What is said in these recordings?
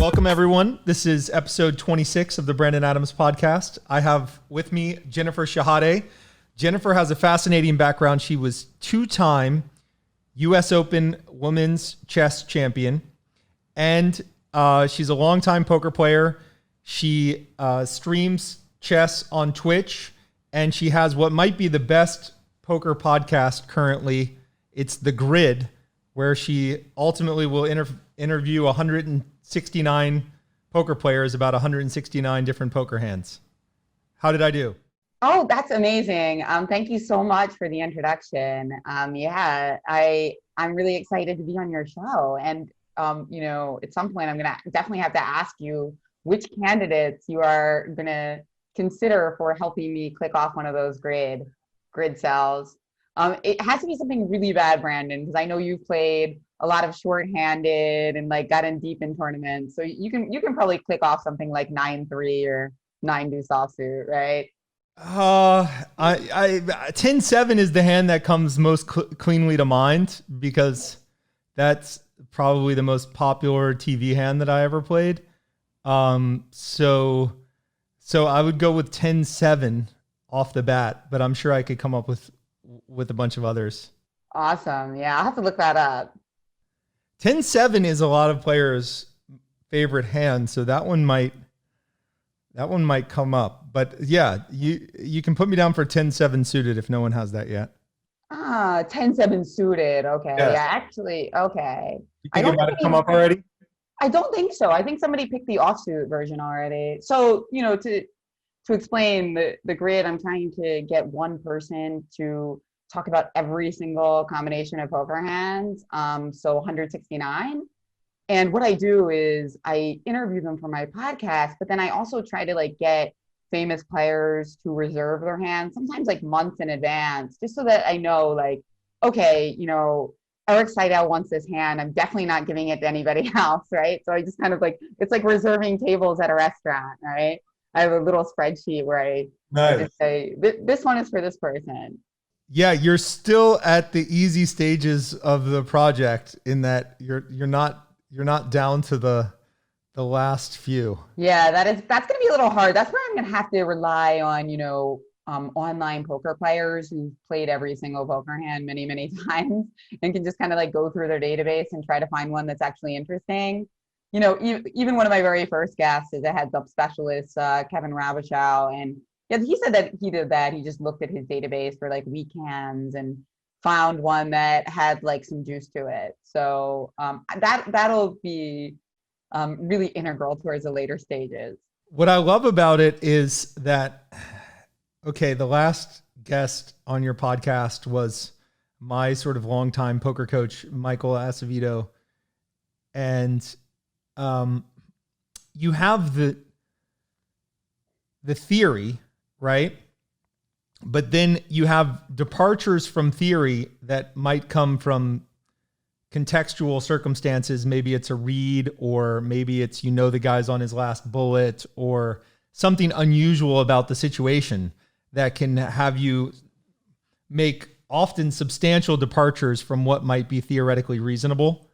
Welcome everyone. This is episode 26 of the Brandon Adams podcast. I have with me Jennifer Shahade. Jennifer has a fascinating background. She was two-time U.S. Open women's chess champion, and she's a longtime poker player. She streams chess on Twitch, and she has what might be the best poker podcast currently. It's The Grid, where she ultimately will interview 169 poker players about 169 different poker hands. How did I do? Oh, that's amazing. Thank you so much for the introduction. Yeah, I'm really excited to be on your show. And, at some point I'm going to definitely have to ask you which candidates you are going to consider for helping me click off one of those grid cells. It has to be something really bad, Brandon, because I know you've played a lot of shorthanded and like gotten deep in tournaments. So you can probably click off something like 9-3 or 9-deuce offsuit, right? 10-7 is the hand that comes most cleanly to mind because that's probably the most popular TV hand that I ever played. So I would go with 10-7 off the bat, but I'm sure I could come up with a bunch of others. Awesome. Yeah, I'll have to look that up. 10-7 is a lot of players' favorite hand, so that one might come up. But yeah, you can put me down for 10-7 suited if no one has that yet. 10-7 suited. Okay. Yes. Yeah, actually, okay. You think it might have come up already? I don't think so. I think somebody picked the offsuit version already. So, to explain the grid, I'm trying to get one person to talk about every single combination of poker hands. So 169. And what I do is I interview them for my podcast, but then I also try to get famous players to reserve their hands, sometimes months in advance, just so that I know okay, Eric Seidel wants this hand. I'm definitely not giving it to anybody else, right? So I just kind of it's like reserving tables at a restaurant, right? I have a little spreadsheet where I just say, this one is for this person. Yeah, you're still at the easy stages of the project in that you're not down to the last few. Yeah, that's going to be a little hard. That's where I'm going to have to rely on, online poker players who've played every single poker hand many, many times and can just kind of go through their database and try to find one that's actually interesting. Even one of my very first guests is a heads up specialist, Kevin Rabichow, and yeah, he said that he did that. He just looked at his database for weekends and found one that had some juice to it. So that'll be really integral towards the later stages. What I love about it is that, okay, the last guest on your podcast was my sort of longtime poker coach, Michael Acevedo. And you have the theory, right? But then you have departures from theory that might come from contextual circumstances. Maybe it's a read, or maybe it's, the guy's on his last bullet, or something unusual about the situation that can have you make often substantial departures from what might be theoretically reasonable.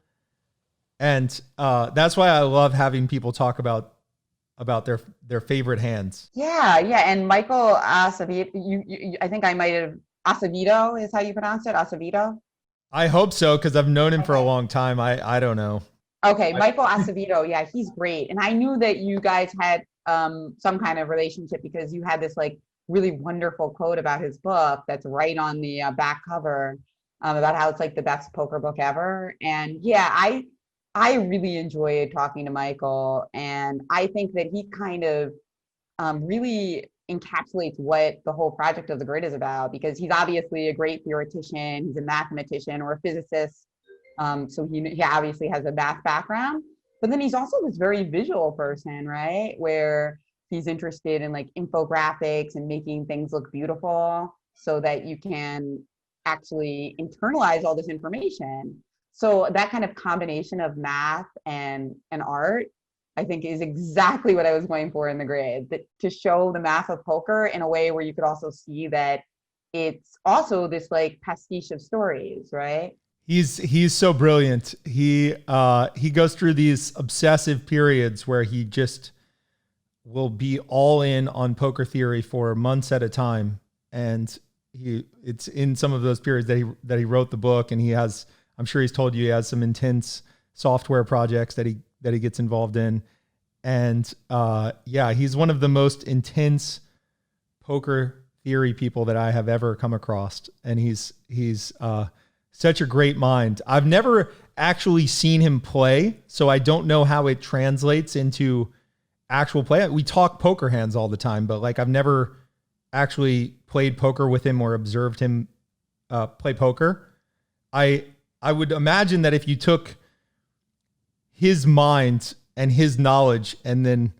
And that's why I love having people talk about their favorite hands. Yeah. And Michael Acevedo, I think I might have, Acevedo is how you pronounce it, Acevedo? I hope so, because I've known him for a long time. I don't know. Okay, Michael Acevedo, yeah, he's great. And I knew that you guys had some kind of relationship because you had this really wonderful quote about his book that's right on the back cover about how it's the best poker book ever. And yeah, I really enjoyed talking to Michael, and I think that he kind of really encapsulates what the whole project of the grid is about, because he's obviously a great theoretician, he's a mathematician or a physicist, so he obviously has a math background, but then he's also this very visual person, right, where he's interested in infographics and making things look beautiful so that you can actually internalize all this information. So that kind of combination of math and art, I think, is exactly what I was going for in the grid, that to show the math of poker in a way where you could also see that it's also this pastiche of stories, right? He's so brilliant. He goes through these obsessive periods where he just will be all in on poker theory for months at a time. And it's in some of those periods that he wrote the book, and I'm sure he's told you he has some intense software projects that he gets involved in. And he's one of the most intense poker theory people that I have ever come across. And he's such a great mind. I've never actually seen him play, so I don't know how it translates into actual play. We talk poker hands all the time, but like I've never actually played poker with him or observed him play poker. I would imagine that if you took his mind and his knowledge and then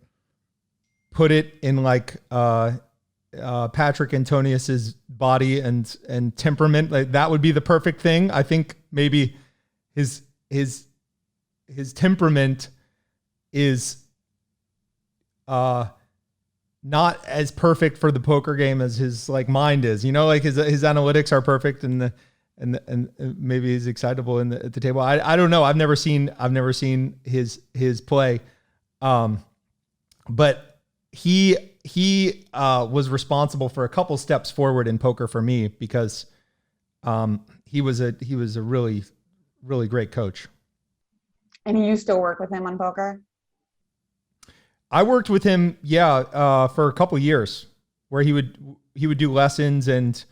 put it in like Patrick Antonius's body and temperament, like that would be the perfect thing. I think maybe his temperament is not as perfect for the poker game as his like mind is, like his analytics are perfect and maybe he's excitable at the table. I don't know. I've never seen his play. But he was responsible for a couple steps forward in poker for me because he was a really, really great coach. And you still work with him on poker? I worked with him, for a couple of years where he would do lessons, and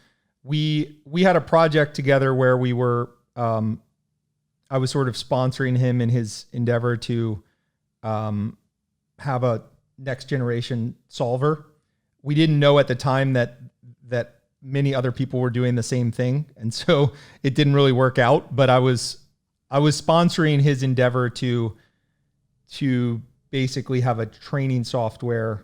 we had a project together where we were, I was sort of sponsoring him in his endeavor to have a next generation solver. We didn't know at the time that many other people were doing the same thing, and so it didn't really work out. But I was sponsoring his endeavor to basically have a training software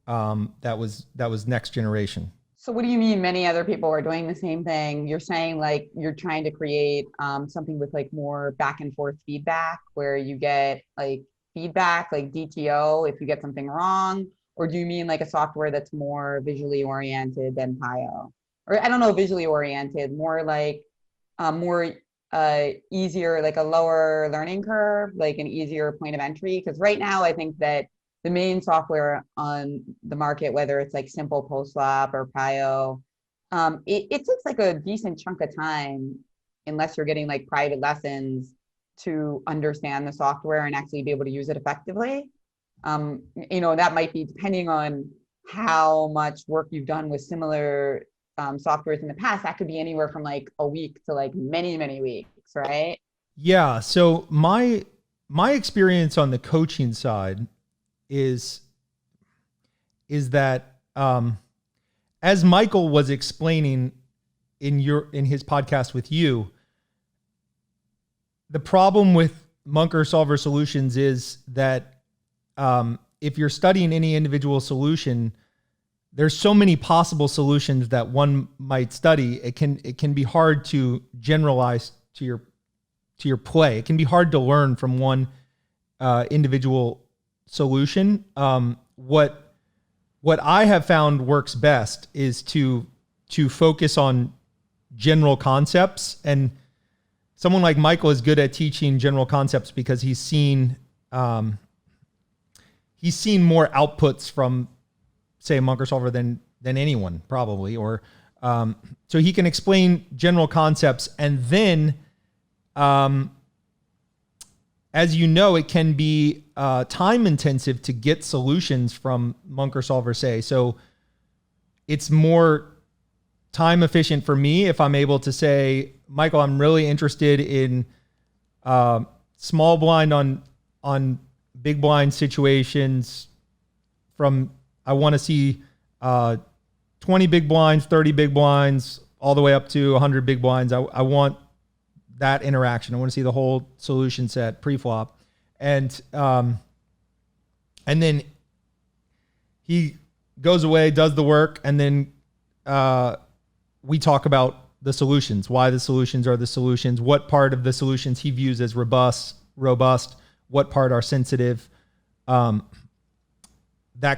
that was next generation. So what do you mean many other people are doing the same thing? You're saying like you're trying to create something with like more back and forth feedback where you get like feedback like DTO if you get something wrong? Or do you mean like a software that's more visually oriented than PIO? Or I don't know, visually oriented, more like easier, like a lower learning curve, like an easier point of entry? Because right now I think that the main software on the market, whether it's like simple post-flop or PIO, it takes like a decent chunk of time, unless you're getting like private lessons, to understand the software and actually be able to use it effectively. That might be depending on how much work you've done with similar softwares in the past. That could be anywhere from like a week to like many, many weeks, right? Yeah. So my experience on the coaching side is that as Michael was explaining in his podcast with you, the problem with Munker Solver solutions is that if you're studying any individual solution, there's so many possible solutions that one might study. It can be hard to generalize to your play. It can be hard to learn from one individual solution. What I have found works best is to focus on general concepts, and someone like Michael is good at teaching general concepts because he's seen more outputs from, say, a Munker Solver than anyone probably, or so he can explain general concepts, and then as you know, it can be time intensive to get solutions from Munker Solver, say. So it's more time efficient for me if I'm able to say, Michael, I'm really interested in small blind on big blind situations. I want to see 20 big blinds, 30 big blinds, all the way up to 100 big blinds. I want that interaction. I want to see the whole solution set pre-flop. And then he goes away, does the work, and then we talk about the solutions, why the solutions are the solutions, what part of the solutions he views as robust, what part are sensitive, that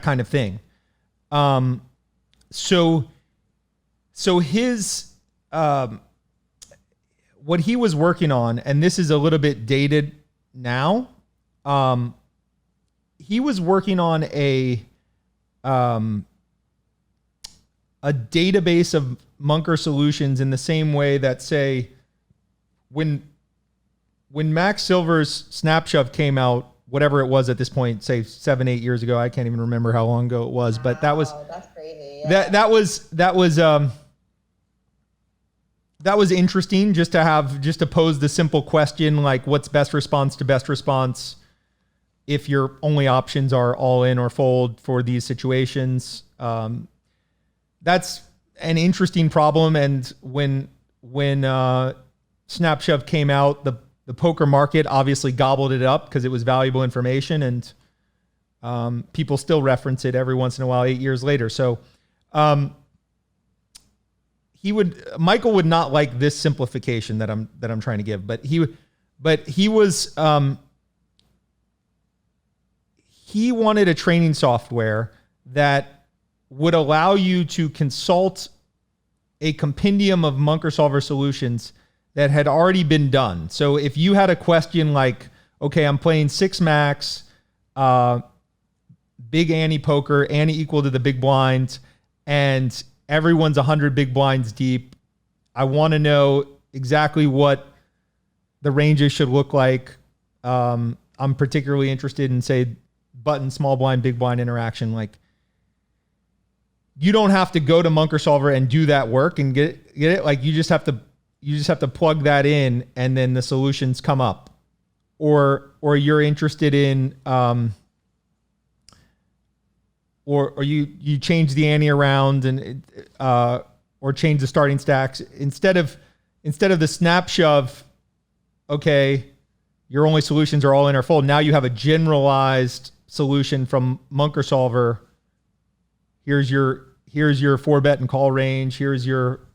kind of thing. So his what he was working on, and this is a little bit dated now. He was working on a database of Munker solutions in the same way that, say, when Max Silver's Snap Shove came out, whatever it was at this point, say 7-8 years ago, I can't even remember how long ago it was, but that was that's crazy. Yeah. That was interesting just to pose the simple question, like, what's best response to best response if your only options are all in or fold for these situations. That's an interesting problem. And when Snap Shove came out, the poker market obviously gobbled it up because it was valuable information, and people still reference it every once in a while 8 years later. So Michael would not like this simplification that I'm trying to give, but he wanted a training software that would allow you to consult a compendium of Munker solver solutions that had already been done. So if you had a question like, okay, I'm playing 6 max, big ante poker, ante equal to the big blinds, and everyone's 100 big blinds deep. I want to know exactly what the ranges should look like. I'm particularly interested in, say, button, small blind, big blind interaction. Like, you don't have to go to Munker Solver and do that work and get it. Like, you just have to plug that in, and then the solutions come up. Or you're interested in, or you change the ante around and or change the starting stacks instead of the Snap Shove. Okay, your only solutions are all in or fold. Now you have a generalized solution from Munker Solver. Here's your 4-bet and call range. Here's your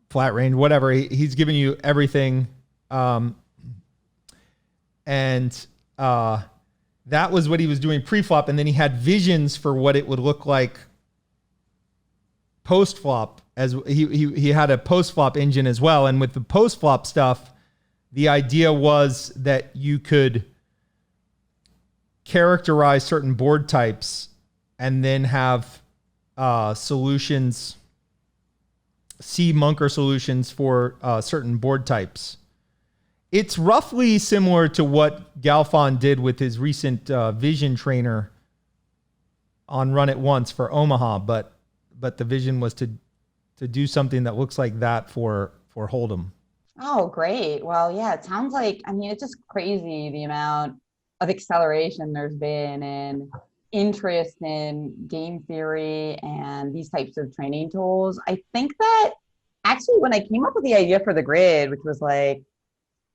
flat range, whatever. He's giving you everything. That was what he was doing pre-flop. And then he had visions for what it would look like post-flop, as he had a post-flop engine as well. And with the post-flop stuff, the idea was that you could characterize certain board types and then have solutions, see Munker solutions for certain board types. It's roughly similar to what Galfon did with his recent vision trainer on Run It Once for Omaha, but the vision was to do something that looks like that for Holdem. Oh, great. Well, yeah, it sounds like, I mean, it's just crazy the amount of acceleration there's been in interest in game theory and these types of training tools. I think that actually when I came up with the idea for the grid, which was like,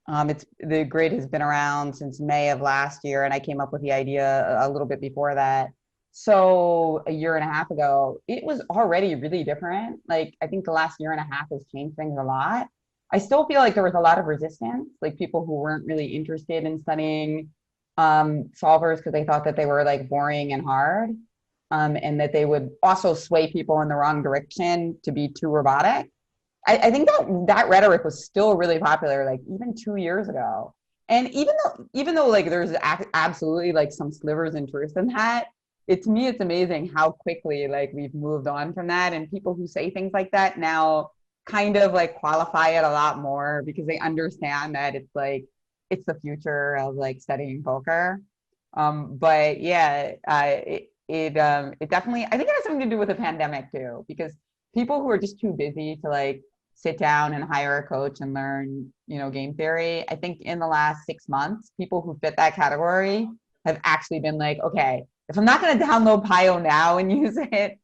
the grid has been around since May of last year, and I came up with the idea a little bit before that. So a year and a half ago, it was already really different. Like, I think the last year and a half has changed things a lot. I still feel like there was a lot of resistance, like people who weren't really interested in studying solvers because they thought that they were like boring and hard, and that they would also sway people in the wrong direction to be too robotic. I think that rhetoric was still really popular, like even 2 years ago. And even though like there's absolutely like some slivers in truth in that, to me, it's amazing how quickly like we've moved on from that. And people who say things like that now kind of like qualify it a lot more because they understand that it's like, it's the future of like studying poker. But yeah, it definitely, I think it has something to do with the pandemic too, because people who are just too busy to like sit down and hire a coach and learn, game theory. I think in the last 6 months, people who fit that category have actually been like, okay, if I'm not going to download Pio now and use it,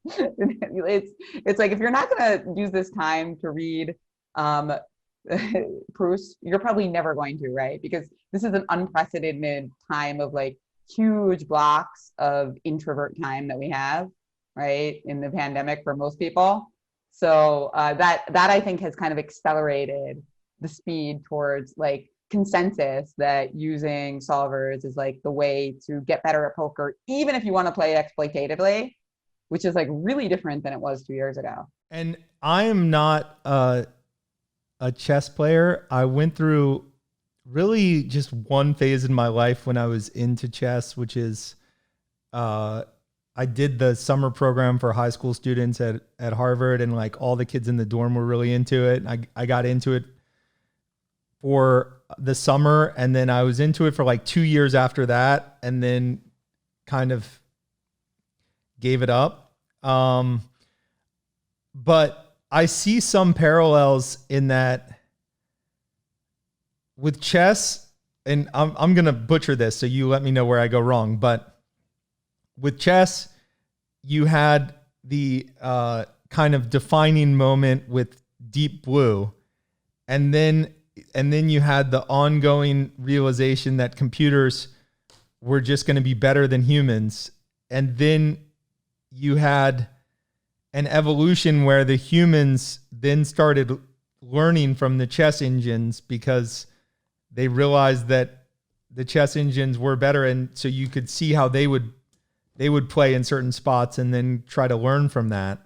it's like, if you're not going to use this time to read proofs, you're probably never going to, right? Because this is an unprecedented time of like huge blocks of introvert time that we have, right, in the pandemic for most people. So that I think has kind of accelerated the speed towards like consensus that using solvers is like the way to get better at poker, even if you want to play exploitatively, which is like really different than it was 2 years ago. And I am not a chess player. I went through really just one phase in my life when I was into chess, which is I did the summer program for high school students at Harvard, and like all the kids in the dorm were really into it. And I got into it for the summer, and then I was into it for like 2 years after that, and then kind of gave it up. But I see some parallels in that with chess, and I'm going to butcher this, so you let me know where I go wrong. But with chess, you had the kind of defining moment with Deep Blue, and then you had the ongoing realization that computers were just going to be better than humans, and then you had an evolution where the humans then started learning from the chess engines because they realized that the chess engines were better, and so you could see how they would play in certain spots and then try to learn from that.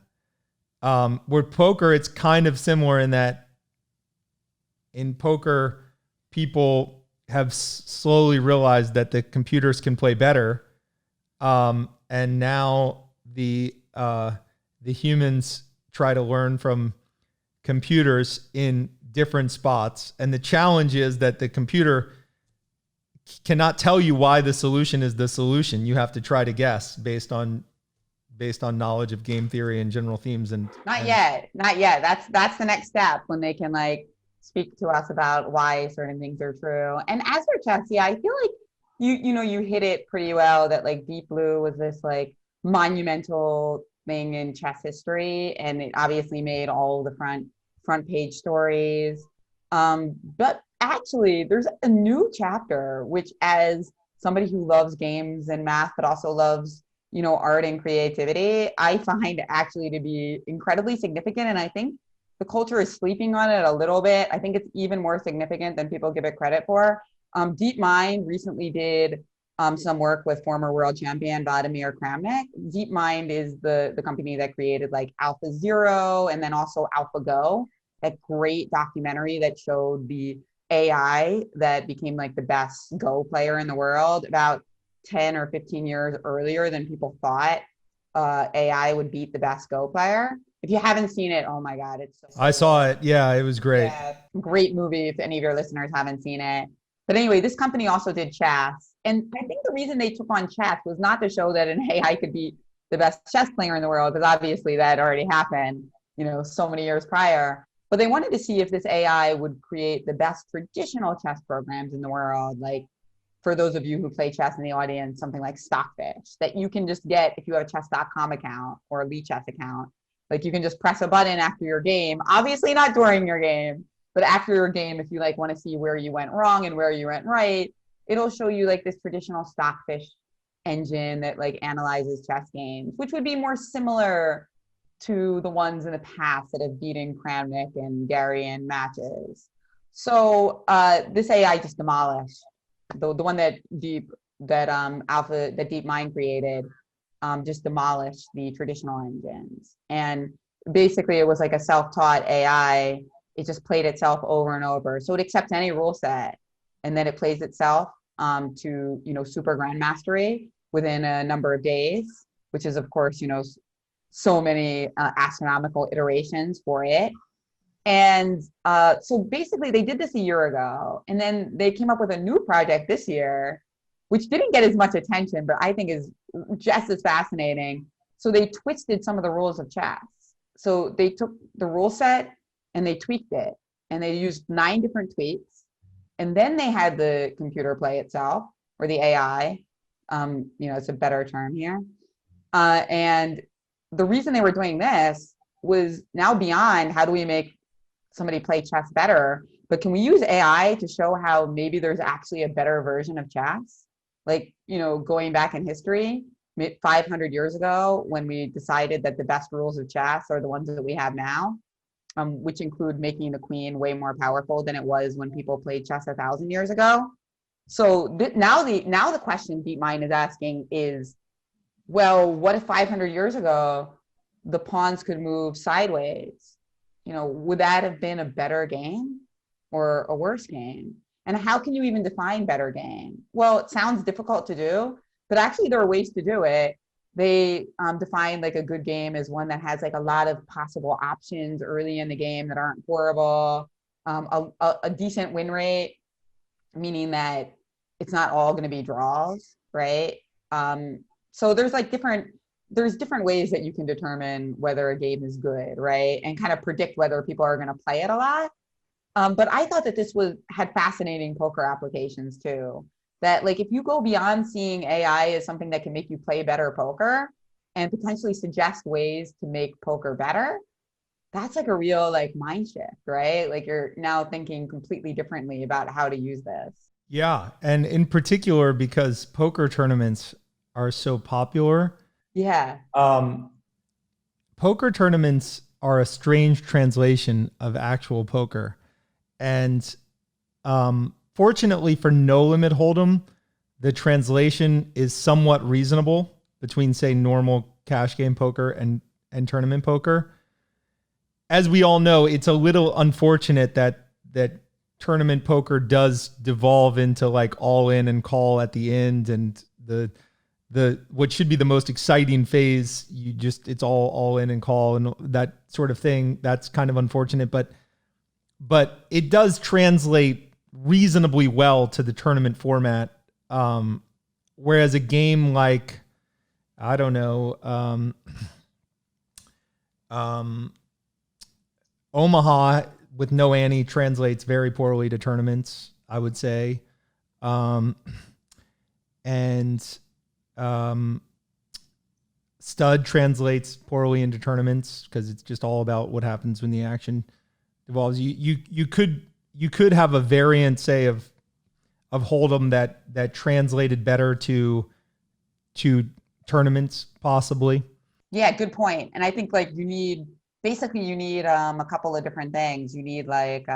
With poker, it's kind of similar in that in poker, people have slowly realized that the computers can play better, and now the humans try to learn from computers in different spots. And the challenge is that the computer cannot tell you why the solution is the solution. You have to try to guess based on knowledge of game theory and general themes. And not yet. That's the next step, when they can like speak to us about why certain things are true. And as for chess, yeah, I feel like you hit it pretty well, that like Deep Blue was this like monumental thing in chess history, and it obviously made all the front page stories. But actually, there's a new chapter, which, as somebody who loves games and math, but also loves, art and creativity, I find actually to be incredibly significant. And I think the culture is sleeping on it a little bit. I think it's even more significant than people give it credit for. DeepMind recently did some work with former world champion Vladimir Kramnik. DeepMind is the company that created like AlphaZero and then also AlphaGo, that great documentary that showed the AI that became like the best Go player in the world about 10 or 15 years earlier than people thought AI would beat the best Go player. If you haven't seen it, oh my God, it's so I saw it. Yeah, it was great. Yeah, great movie if any of your listeners haven't seen it. But anyway, this company also did chess. And I think the reason they took on chess was not to show that an AI could be the best chess player in the world, because obviously that already happened, so many years prior. But they wanted to see if this AI would create the best traditional chess programs in the world. Like, for those of you who play chess in the audience, something like Stockfish that you can just get if you have a chess.com account or a Chess account. Like, you can just press a button after your game, obviously not during your game, but after your game, if you like want to see where you went wrong and where you went right, it'll show you like this traditional Stockfish engine that like analyzes chess games, which would be more similar to the ones in the past that have beaten Kramnik and Gary in matches. So this AI just demolished the one that DeepMind created, just demolished the traditional engines. And basically it was like a self-taught AI. It just played itself over and over. So it accepts any rule set, and then it plays itself to super grand mastery within a number of days, which is of course so many astronomical iterations for it. And so basically they did this a year ago, and then they came up with a new project this year, which didn't get as much attention, but I think is just as fascinating. So they twisted some of the rules of chess. So they took the rule set and they tweaked it, and they used 9 different tweaks. And then they had the computer play itself, or the AI, it's a better term here. And the reason they were doing this was now beyond how do we make somebody play chess better, but can we use AI to show how maybe there's actually a better version of chess? Like, going back in history, 500 years ago, when we decided that the best rules of chess are the ones that we have now, which include making the queen way more powerful than it was when people played chess 1,000 years ago. So now the question DeepMind is asking is, well, what if 500 years ago the pawns could move sideways, would that have been a better game or a worse game? And how can you even define better game? Well, it sounds difficult to do, but actually there are ways to do it. They define like a good game as one that has like a lot of possible options early in the game that aren't horrible, a decent win rate, meaning that it's not all going to be draws, right? So there's different ways that you can determine whether a game is good, right? And kind of predict whether people are going to play it a lot. But I thought that this had fascinating poker applications too. That like if you go beyond seeing AI as something that can make you play better poker and potentially suggest ways to make poker better, that's like a real like mind shift, right? Like you're now thinking completely differently about how to use this. Yeah, and in particular because poker tournaments are so popular. Yeah. Poker tournaments are a strange translation of actual poker. And fortunately for No Limit Hold'em, the translation is somewhat reasonable between, say, normal cash game poker and tournament poker. As we all know, it's a little unfortunate that tournament poker does devolve into like all in and call at the end, and the what should be the most exciting phase, it's all in and call and that sort of thing. That's kind of unfortunate, but it does translate reasonably well to the tournament format. Whereas a game like, I don't know, Omaha with no ante translates very poorly to tournaments, I would say. Stud translates poorly into tournaments because it's just all about what happens when the action evolves. You could have a variant, say, of Hold'em that translated better to tournaments, possibly. Yeah, good point. And I think like you need a couple of different things. You need like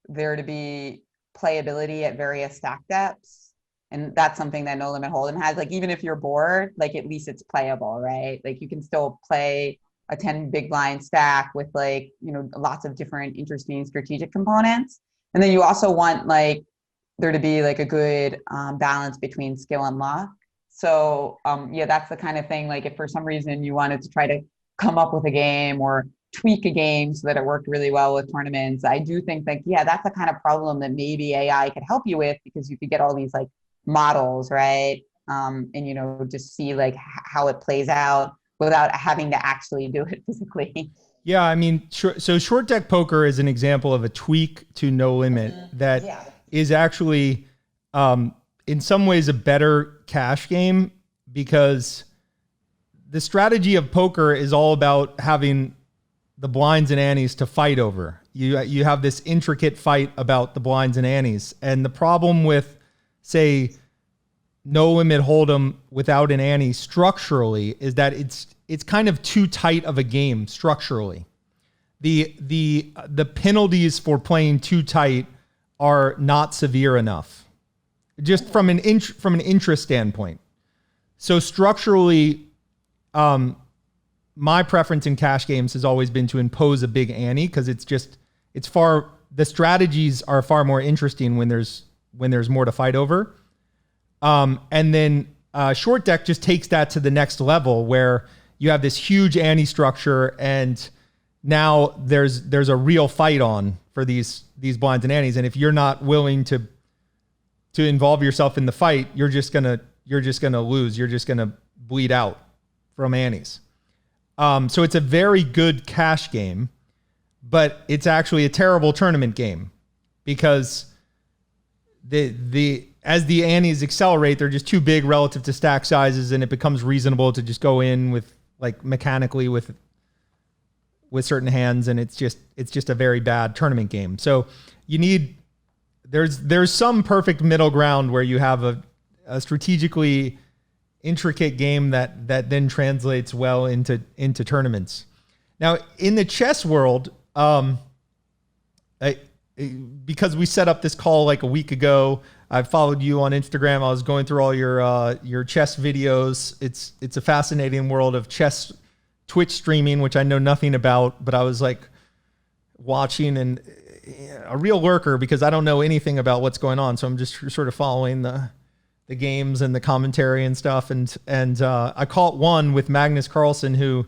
there to be playability at various stack depths. And that's something that No Limit Hold'em has. Like even if you're bored, like at least it's playable, right? Like you can still play a 10 big blind stack with like, lots of different interesting strategic components. And then you also want like there to be like a good balance between skill and luck. So yeah, that's the kind of thing, like if for some reason you wanted to try to come up with a game or tweak a game so that it worked really well with tournaments, I do think like, yeah, that's the kind of problem that maybe AI could help you with, because you could get all these like models, right? And just see like how it plays out without having to actually do it physically. Yeah, I mean, so short deck poker is an example of a tweak to No Limit that is actually, in some ways, a better cash game, because the strategy of poker is all about having the blinds and antes to fight over. You have this intricate fight about the blinds and antes, and the problem with, say, No Limit Hold'em without an ante structurally is that it's kind of too tight of a game structurally. The penalties for playing too tight are not severe enough, just from an interest standpoint. So structurally, my preference in cash games has always been to impose a big ante, because the strategies are far more interesting when there's more to fight over. And then short deck just takes that to the next level, where you have this huge ante structure, and now there's a real fight on for these blinds and antes. And if you're not willing to involve yourself in the fight, you're just gonna lose. You're just gonna bleed out from antes. So it's a very good cash game, but it's actually a terrible tournament game, because as the antes accelerate, they're just too big relative to stack sizes, and it becomes reasonable to just go in with like mechanically with certain hands, and it's just a very bad tournament game. So there's some perfect middle ground where you have a strategically intricate game that then translates well into tournaments. Now in the chess world, because we set up this call like a week ago, I followed you on Instagram. I was going through all your chess videos. It's a fascinating world of chess Twitch streaming, which I know nothing about, but I was like watching and a real lurker because I don't know anything about what's going on. So I'm just sort of following the games and the commentary and stuff. And I caught one with Magnus Carlsen, who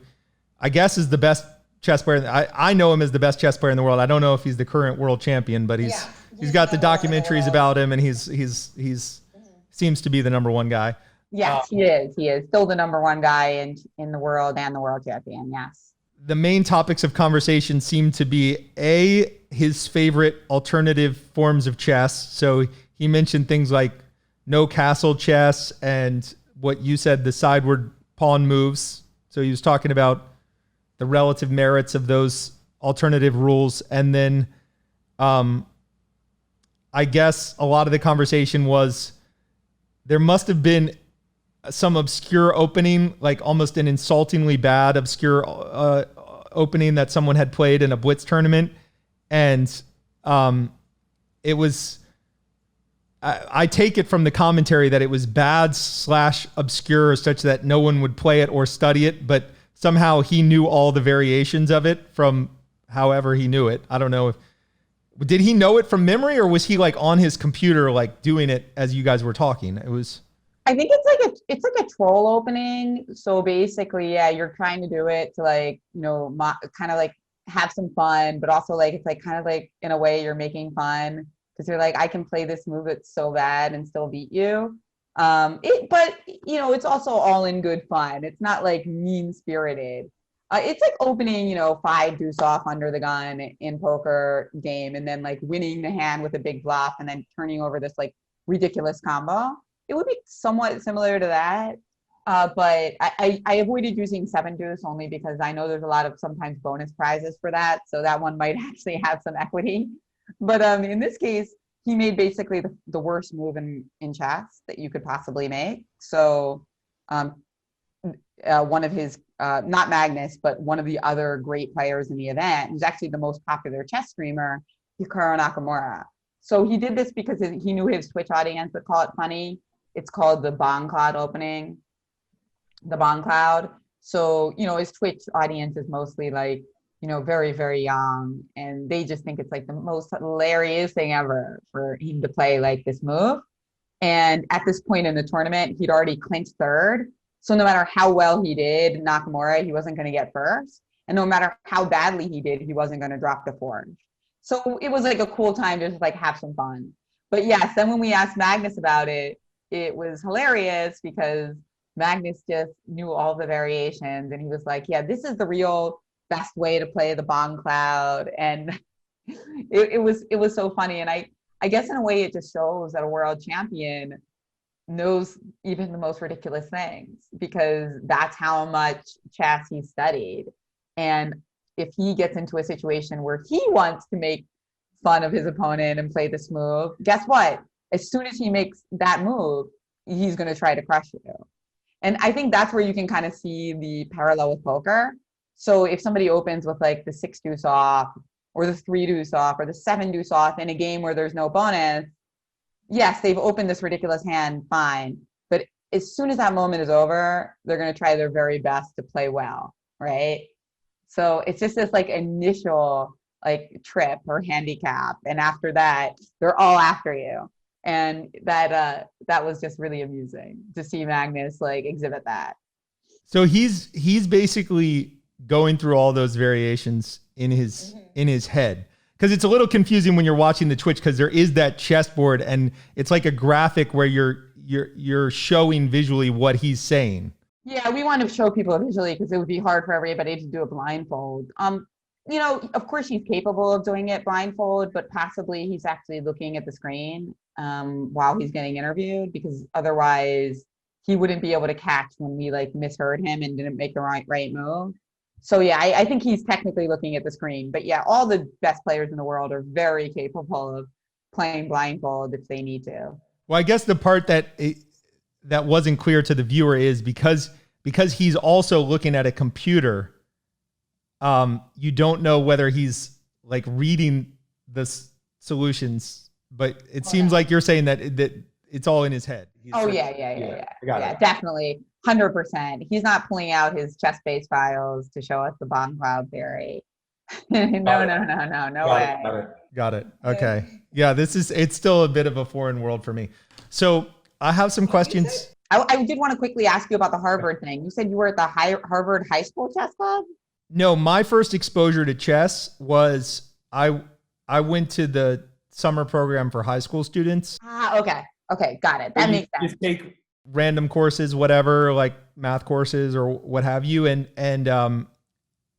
I guess is the best chess player. I know him as the best chess player in the world. I don't know if he's the current world champion, but he's got the documentaries about him, and he's seems to be the number one guy. Yes, he is. He is still the number one guy in the world and the world champion. Yes. The main topics of conversation seem to be his favorite alternative forms of chess. So he mentioned things like no castle chess and what you said, the sideward pawn moves. So he was talking about the relative merits of those alternative rules. And then I guess a lot of the conversation was there must have been some obscure opening, like almost an insultingly bad, obscure opening that someone had played in a Blitz tournament. And it was, I take it from the commentary that it was bad / obscure such that no one would play it or study it, but somehow he knew all the variations of it from however he knew it. I don't know did he know it from memory, or was he like on his computer, like doing it as you guys were talking? I think it's like a troll opening. So basically, yeah, you're trying to do it to like, kind of like have some fun, but also like, it's like kind of like in a way you're making fun because you're like, I can play this move that's so bad and still beat you. But it's also all in good fun. It's not like mean spirited. It's like opening, 5 deuce off under the gun in poker game, and then like winning the hand with a big bluff, and then turning over this like ridiculous combo. It would be somewhat similar to that, but I avoided using 7 deuce only because I know there's a lot of sometimes bonus prizes for that, so that one might actually have some equity. But in this case, he made basically the worst move in chess that you could possibly make. So one of his, not Magnus, but one of the other great players in the event, who's actually the most popular chess streamer, Hikaru Nakamura. So he did this because he knew his Twitch audience would call it funny. It's called the Bong Cloud opening, the Bong Cloud. So, his Twitch audience is mostly like, very, very young, and they just think it's like the most hilarious thing ever for him to play like this move. And at this point in the tournament, he'd already clinched third. So no matter how well he did, Nakamura, he wasn't going to get first. And no matter how badly he did, he wasn't going to drop to fourth. So it was like a cool time to just like have some fun. But yes, then when we asked Magnus about it, it was hilarious because Magnus just knew all the variations, and he was like, yeah, this is the real best way to play the Bong Cloud. And it was so funny. And I guess in a way it just shows that a world champion knows even the most ridiculous things, because that's how much chess he studied. And if he gets into a situation where he wants to make fun of his opponent and play this move, guess what? As soon as he makes that move, he's going to try to crush you. And I think that's where you can kind of see the parallel with poker. So if somebody opens with like the 6 deuce off or the 3 deuce off or the 7 deuce off in a game where there's no bonus, yes, they've opened this ridiculous hand, fine. But as soon as that moment is over, they're going to try their very best to play well, right? So it's just this like initial like trip or handicap. And after that, they're all after you. And that was just really amusing to see Magnus like exhibit that. So he's basically going through all those variations in his head, because it's a little confusing when you're watching the Twitch, because there is that chessboard and it's like a graphic where you're showing visually what he's saying. Yeah, we want to show people visually because it would be hard for everybody to do a blindfold. Of course he's capable of doing it blindfold, but possibly he's actually looking at the screen while he's getting interviewed, because otherwise he wouldn't be able to catch when we like misheard him and didn't make the right move. So yeah, I think he's technically looking at the screen, but yeah, all the best players in the world are very capable of playing blindfold if they need to. Well, I guess the part that wasn't clear to the viewer is because he's also looking at a computer, you don't know whether he's like reading the solutions, but it seems like you're saying that it's all in his head. Yeah, definitely. 100%. He's not pulling out his chess-based files to show us the bomb cloud theory. No way. Got it. Okay. Yeah, it's still a bit of a foreign world for me. So I have some questions. I did want to quickly ask you about the Harvard thing. You said you were at the Harvard High School Chess Club? No, my first exposure to chess was I went to the summer program for high school students. Okay. Okay, got it. That makes sense. Just take random courses, whatever, like math courses or what have you. And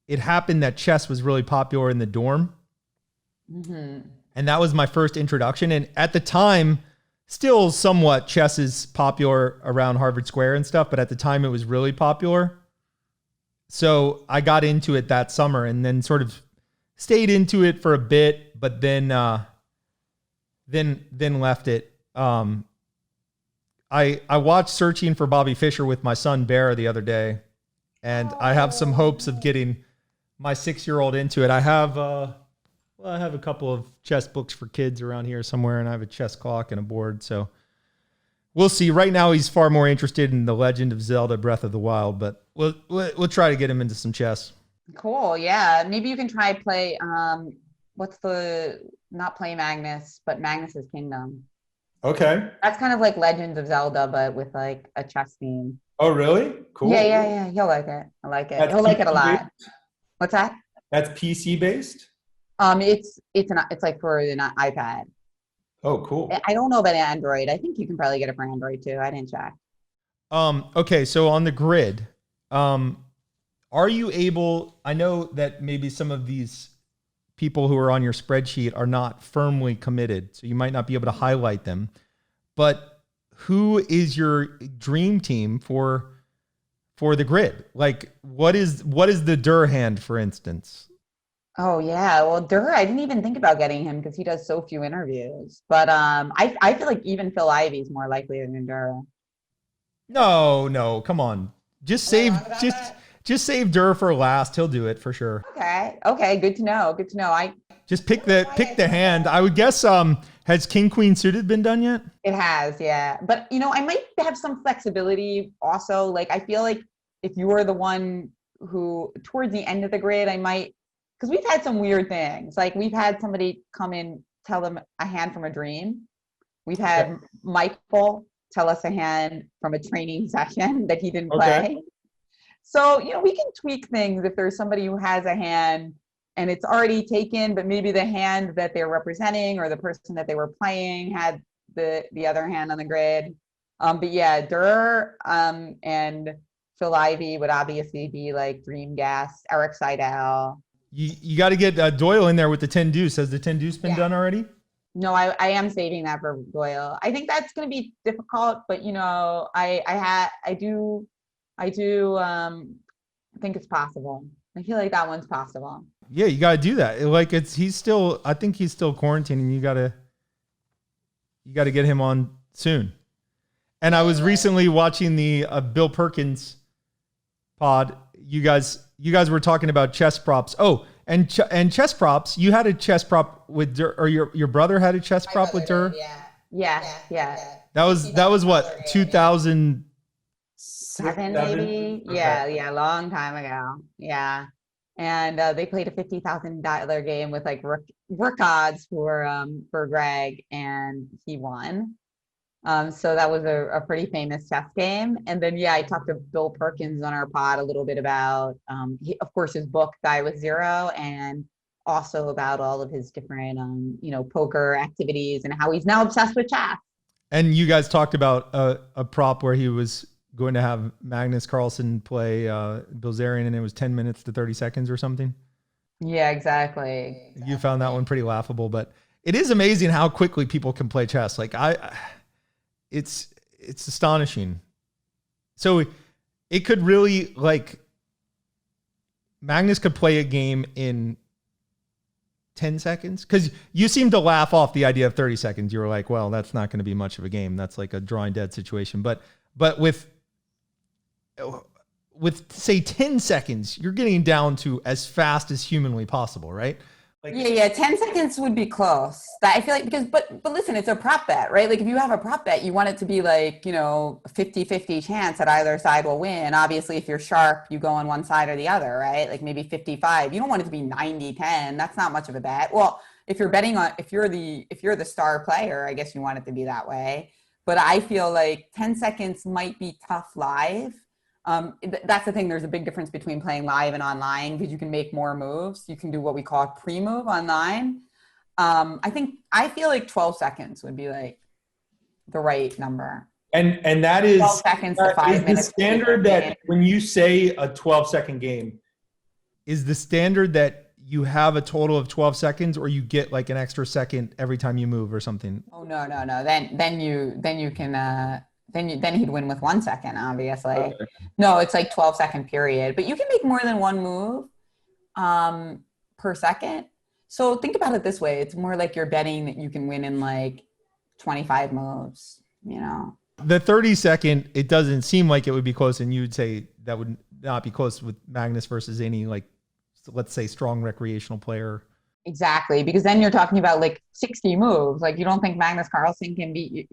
it happened that chess was really popular in the dorm. Mm-hmm. And that was my first introduction. And at the time, still somewhat chess is popular around Harvard Square and stuff, but at the time it was really popular. So I got into it that summer and then sort of stayed into it for a bit, but then left it. I watched Searching for Bobby Fischer with my son Bear the other day, and I have some hopes of getting my 6-year-old into it. I have a couple of chess books for kids around here somewhere, and I have a chess clock and a board. So we'll see. Right now, he's far more interested in The Legend of Zelda: Breath of the Wild, but we'll try to get him into some chess. Cool. Yeah. Maybe you can try play. Not play Magnus, but Magnus's Kingdom. Okay. That's kind of like Legends of Zelda, but with like a chess theme. Oh, really? Cool. Yeah. He'll like it. I like it. He'll like it a lot. What's that? That's PC based? It's like for an iPad. Oh, cool. I don't know about Android. I think you can probably get it for Android too. I didn't check. Okay, so on the grid, are you able, I know that maybe some of these people who are on your spreadsheet are not firmly committed, so you might not be able to highlight them, but who is your dream team for the grid? Like what is the Dur hand, for instance? Oh yeah, well Dur, I didn't even think about getting him because he does so few interviews. But I feel like even Phil Ivey is more likely than Dur. No, come on. Just save Dur for last. He'll do it for sure. Okay, good to know. I just pick the hand. I would guess has King Queen suited been done yet? It has, yeah. But I might have some flexibility also. Like I feel like if you were the one who towards the end of the grid, I might, because we've had some weird things. Like we've had somebody come in, tell them a hand from a dream. We've had Michael tell us a hand from a training session that he didn't play. So, we can tweak things if there's somebody who has a hand and it's already taken, but maybe the hand that they're representing or the person that they were playing had the other hand on the grid. But yeah, Dur and Phil Ivey would obviously be like dream guests. Eric Seidel. You got to get Doyle in there with the 10 deuce. Has the 10 deuce been done already? No, I am saving that for Doyle. I think that's going to be difficult, but I do think it's possible. I feel like that one's possible. Yeah, you got to do that. Like I think he's still quarantining. You got to get him on soon. And I was recently watching the Bill Perkins pod. You guys were talking about chess props. Oh, and chess props. You had a chess prop with Dur, or your brother had a chess prop with Dur? Yeah. That was what, 2007 maybe? Okay. Yeah, long time ago. Yeah. And they played a $50,000 game with like rook odds for Greg, and he won. So that was a pretty famous chess game. And then, I talked to Bill Perkins on our pod a little bit about, of course, his book, Die with Zero, and also about all of his different, poker activities and how he's now obsessed with chess. And you guys talked about a prop where he was going to have Magnus Carlsen play Bilzerian, and it was 10 minutes to 30 seconds or something. Yeah, exactly. You found that one pretty laughable, but it is amazing how quickly people can play chess. Like it's astonishing. So it could really, like, Magnus could play a game in 10 seconds, because you seem to laugh off the idea of 30 seconds. You were like, well, that's not going to be much of a game. That's like a drawing dead situation. But with say 10 seconds, you're getting down to as fast as humanly possible, right? Like, Yeah, 10 seconds would be close. That I feel like because but listen, it's a prop bet, right? Like if you have a prop bet, you want it to be like, 50-50 chance that either side will win. Obviously, if you're sharp, you go on one side or the other, right? Like maybe 55. You don't want it to be 90-10. That's not much of a bet. Well, if you're betting on if you're the star player, I guess you want it to be that way. But I feel like 10 seconds might be tough live. That's the thing. There's a big difference between playing live and online because you can make more moves. You can do what we call a pre-move online. I feel like 12 seconds would be like the right number. and that 12 seconds to is five the minutes. standard that when you say a 12-second game, is the standard that you have a total of 12 seconds or you get like an extra second every time you move or something? Oh no. Then you can then he'd win with 1 second, obviously. Okay. No, it's like 12-second period. But you can make more than one move per second. So think about it this way. It's more like you're betting that you can win in like 25 moves. The 30-second, it doesn't seem like it would be close, and you would say that would not be close with Magnus versus any, like, let's say, strong recreational player. Exactly, because then you're talking about like 60 moves. Like you don't think Magnus Carlsen can beat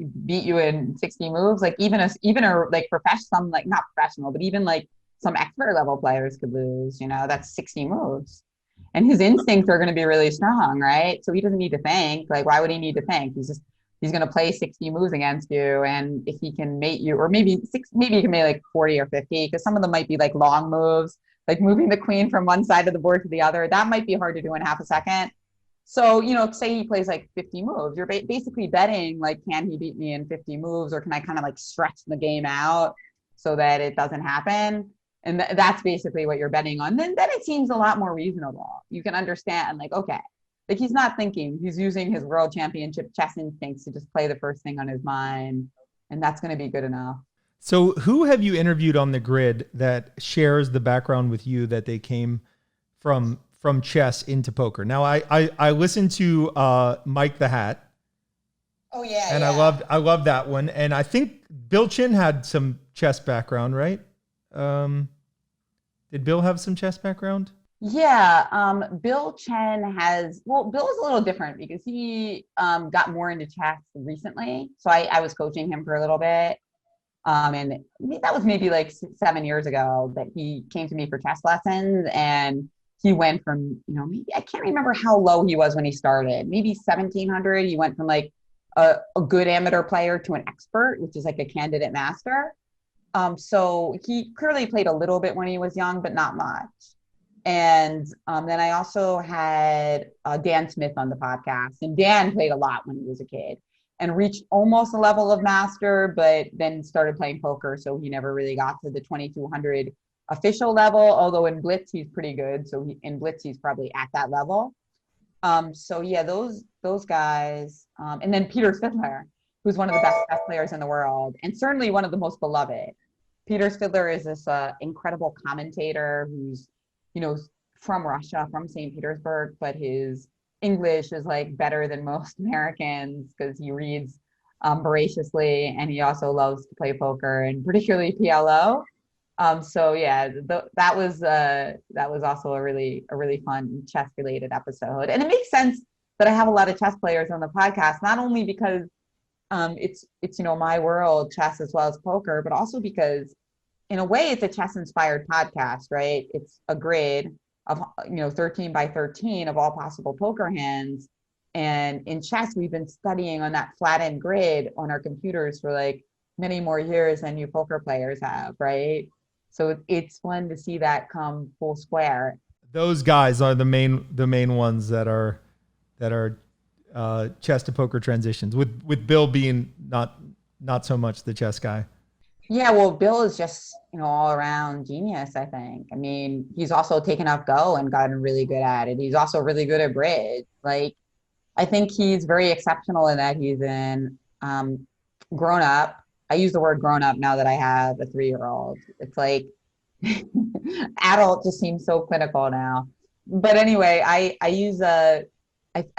you in 60 moves? Like even a like some like not professional, but even like some expert level players could lose. That's 60 moves, and his instincts are going to be really strong, right? So he doesn't need to think. Like why would he need to think? He's going to play 60 moves against you, and if he can mate you, or maybe he can make like 40 or 50, because some of them might be like long moves, like moving the queen from one side of the board to the other. That might be hard to do in half a second. So, say he plays like 50 moves, you're basically betting like, can he beat me in 50 moves, or can I kind of like stretch the game out so that it doesn't happen? And that's basically what you're betting on. Then it seems a lot more reasonable. You can understand like, okay, like he's not thinking, he's using his world championship chess instincts to just play the first thing on his mind. And that's going to be good enough. So who have you interviewed on the grid that shares the background with you that they came from chess into poker? Now I listened to Mike the Hat. Oh yeah. And yeah. I love that one. And I think Bill Chen had some chess background, right? Did Bill have some chess background? Yeah, Bill Chen Bill is a little different because he got more into chess recently. So I was coaching him for a little bit. And that was maybe like 7 years ago that he came to me for chess lessons, and he went from, maybe I can't remember how low he was when he started, maybe 1700. He went from like a good amateur player to an expert, which is like a candidate master. So he clearly played a little bit when he was young, but not much. And then I also had Dan Smith on the podcast, and Dan played a lot when he was a kid and reached almost a level of master, but then started playing poker. So he never really got to the 2200 official level, although in Blitz, he's pretty good. So in Blitz, he's probably at that level. So yeah, those guys. And then Peter Fiddler, who's one of the best chess players in the world, and certainly one of the most beloved. Peter Fiddler is this incredible commentator who's, from Russia, from St. Petersburg, but his English is like better than most Americans because he reads voraciously, and he also loves to play poker, and particularly PLO. So yeah, that was also a really fun chess related episode, and it makes sense that I have a lot of chess players on the podcast, not only because it's my world, chess as well as poker, but also because in a way it's a chess inspired podcast, right? It's a grid of 13 by 13 of all possible poker hands. And in chess, we've been studying on that flattened grid on our computers for like many more years than you poker players have, right? So it's fun to see that come full square. Those guys are the main ones that are chess to poker transitions, with Bill being not so much the chess guy. Yeah, well, Bill is just, all around genius, I think. I mean, he's also taken up Go and gotten really good at it. He's also really good at bridge. Like, I think he's very exceptional in that he's in grown up. I use the word grown up now that I have a 3-year-old. It's like adult just seems so clinical now. But anyway, I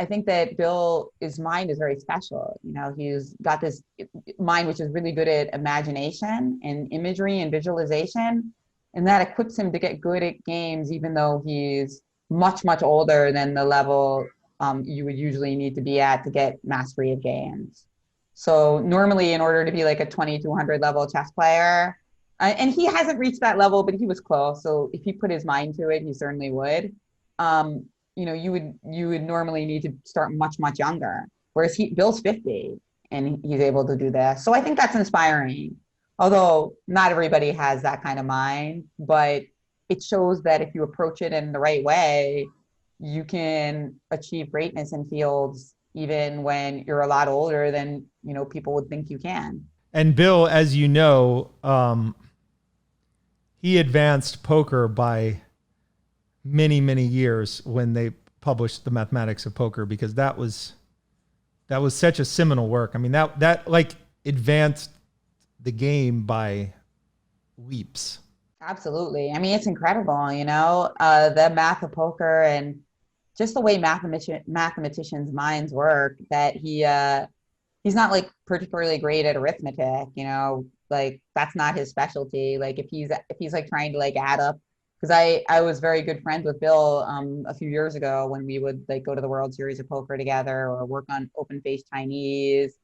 think that Bill's mind is very special. He's got this mind which is really good at imagination and imagery and visualization, and that equips him to get good at games, even though he's much, much older than the level you would usually need to be at to get mastery of games. So normally in order to be like a 2200 level chess player, and he hasn't reached that level, but he was close. So if he put his mind to it, he certainly would. Um, you would normally need to start much, much younger. Whereas Bill's 50 and he's able to do this. So I think that's inspiring. Although not everybody has that kind of mind, but it shows that if you approach it in the right way, you can achieve greatness in fields even when you're a lot older than people would think you can. And Bill, as you know, he advanced poker by many, many years when they published the Mathematics of Poker, because that was such a seminal work. I mean, that like advanced the game by leaps. Absolutely. I mean, it's incredible, the math of poker and just the way mathematicians' minds work, that he's not like particularly great at arithmetic, like that's not his specialty. Like if he's like trying to like add up, because I was very good friends with Bill a few years ago when we would like go to the World Series of Poker together or work on open face Chinese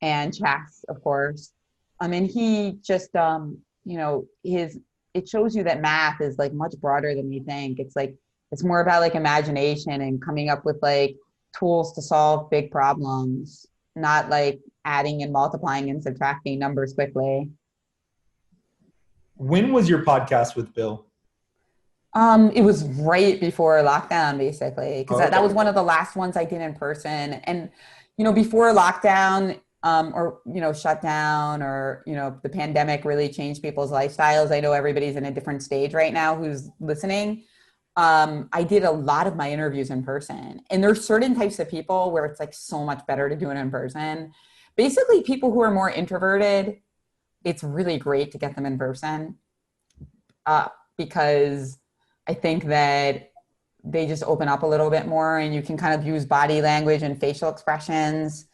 and chess, of course. And he just it shows you that math is like much broader than you think. It's more about like imagination and coming up with like tools to solve big problems, not like adding and multiplying and subtracting numbers quickly. When was your podcast with Bill? It was right before lockdown, basically, because that was one of the last ones I did in person. And, before lockdown, or, shut down, or, the pandemic really changed people's lifestyles. I know everybody's in a different stage right now who's listening. I did a lot of my interviews in person, and there's certain types of people where it's like so much better to do it in person. Basically, people who are more introverted, it's really great to get them in person, because I think that they just open up a little bit more, and you can kind of use body language and facial expressions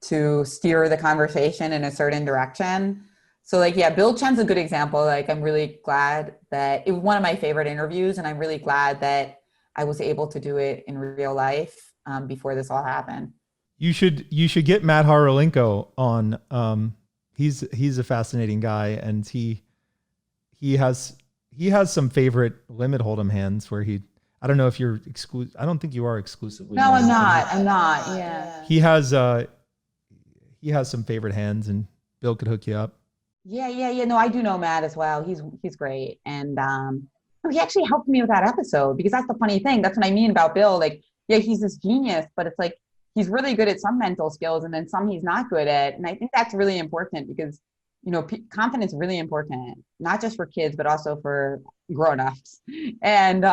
to steer the conversation in a certain direction. So like, yeah, Bill Chen's a good example. Like, I'm really glad that it was one of my favorite interviews, and I'm really glad that I was able to do it in real life before this all happened. You should get Matt Horolenko on. He's a fascinating guy, and he has some favorite limit hold'em hands where I don't know if you're exclusive. I don't think you are exclusively. No, I'm not. Yeah. He has some favorite hands, and Bill could hook you up. Yeah. No, I do know Matt as well. He's great. And he actually helped me with that episode, because that's the funny thing. That's what I mean about Bill. Like, yeah, he's this genius, but it's like, he's really good at some mental skills and then some he's not good at. And I think that's really important, because, confidence is really important, not just for kids, but also for grownups. And,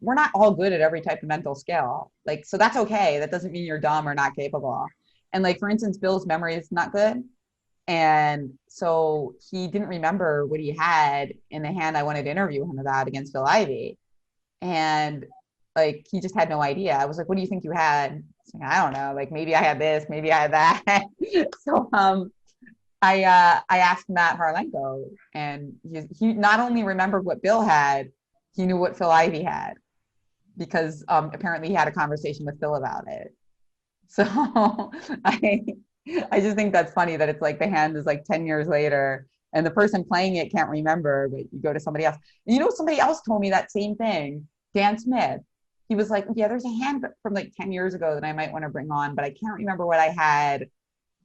we're not all good at every type of mental skill. Like, so that's okay. That doesn't mean you're dumb or not capable. And like, for instance, Bill's memory is not good. And so he didn't remember what he had in the hand I wanted to interview him about against Phil Ivey. And like, he just had no idea. I was like, what do you think you had? Like, I don't know. Like, maybe I had this, maybe I had that. So I asked Matt Horolenko, and he not only remembered what Bill had, he knew what Phil Ivey had, because apparently he had a conversation with Phil about it. So I just think that's funny that it's like the hand is like 10 years later and the person playing it can't remember, but you go to somebody else. And somebody else told me that same thing, Dan Smith. He was like, yeah, there's a hand from like 10 years ago that I might want to bring on, but I can't remember what I had,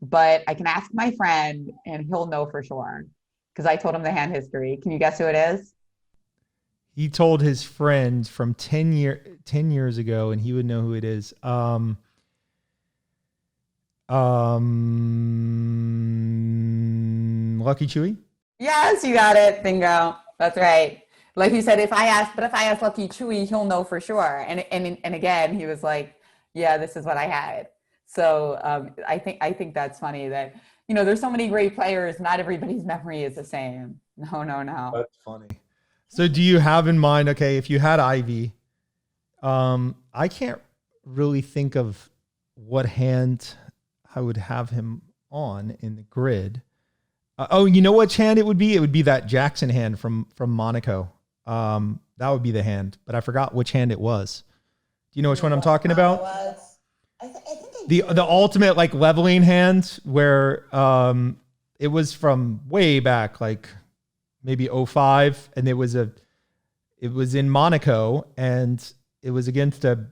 but I can ask my friend and he'll know for sure, because I told him the hand history. Can you guess who it is? He told his friend from 10 years ago, and he would know who it is. Lucky Chewy? Yes, you got it. Bingo. That's right. Like he said, if I ask Lucky Chewy, he'll know for sure. And again, he was like, yeah, this is what I had. So I think that's funny that, there's so many great players. Not everybody's memory is the same. No. That's funny. So do you have in mind, okay, if you had Ivey, I can't really think of what hand I would have him on in the grid. You know what hand it would be? It would be that Jackson hand from Monaco. That would be the hand, but I forgot which hand it was. Do you know which one I'm talking about? I think The ultimate like leveling hand where it was from way back, like maybe '05, and it was in Monaco, and it was against a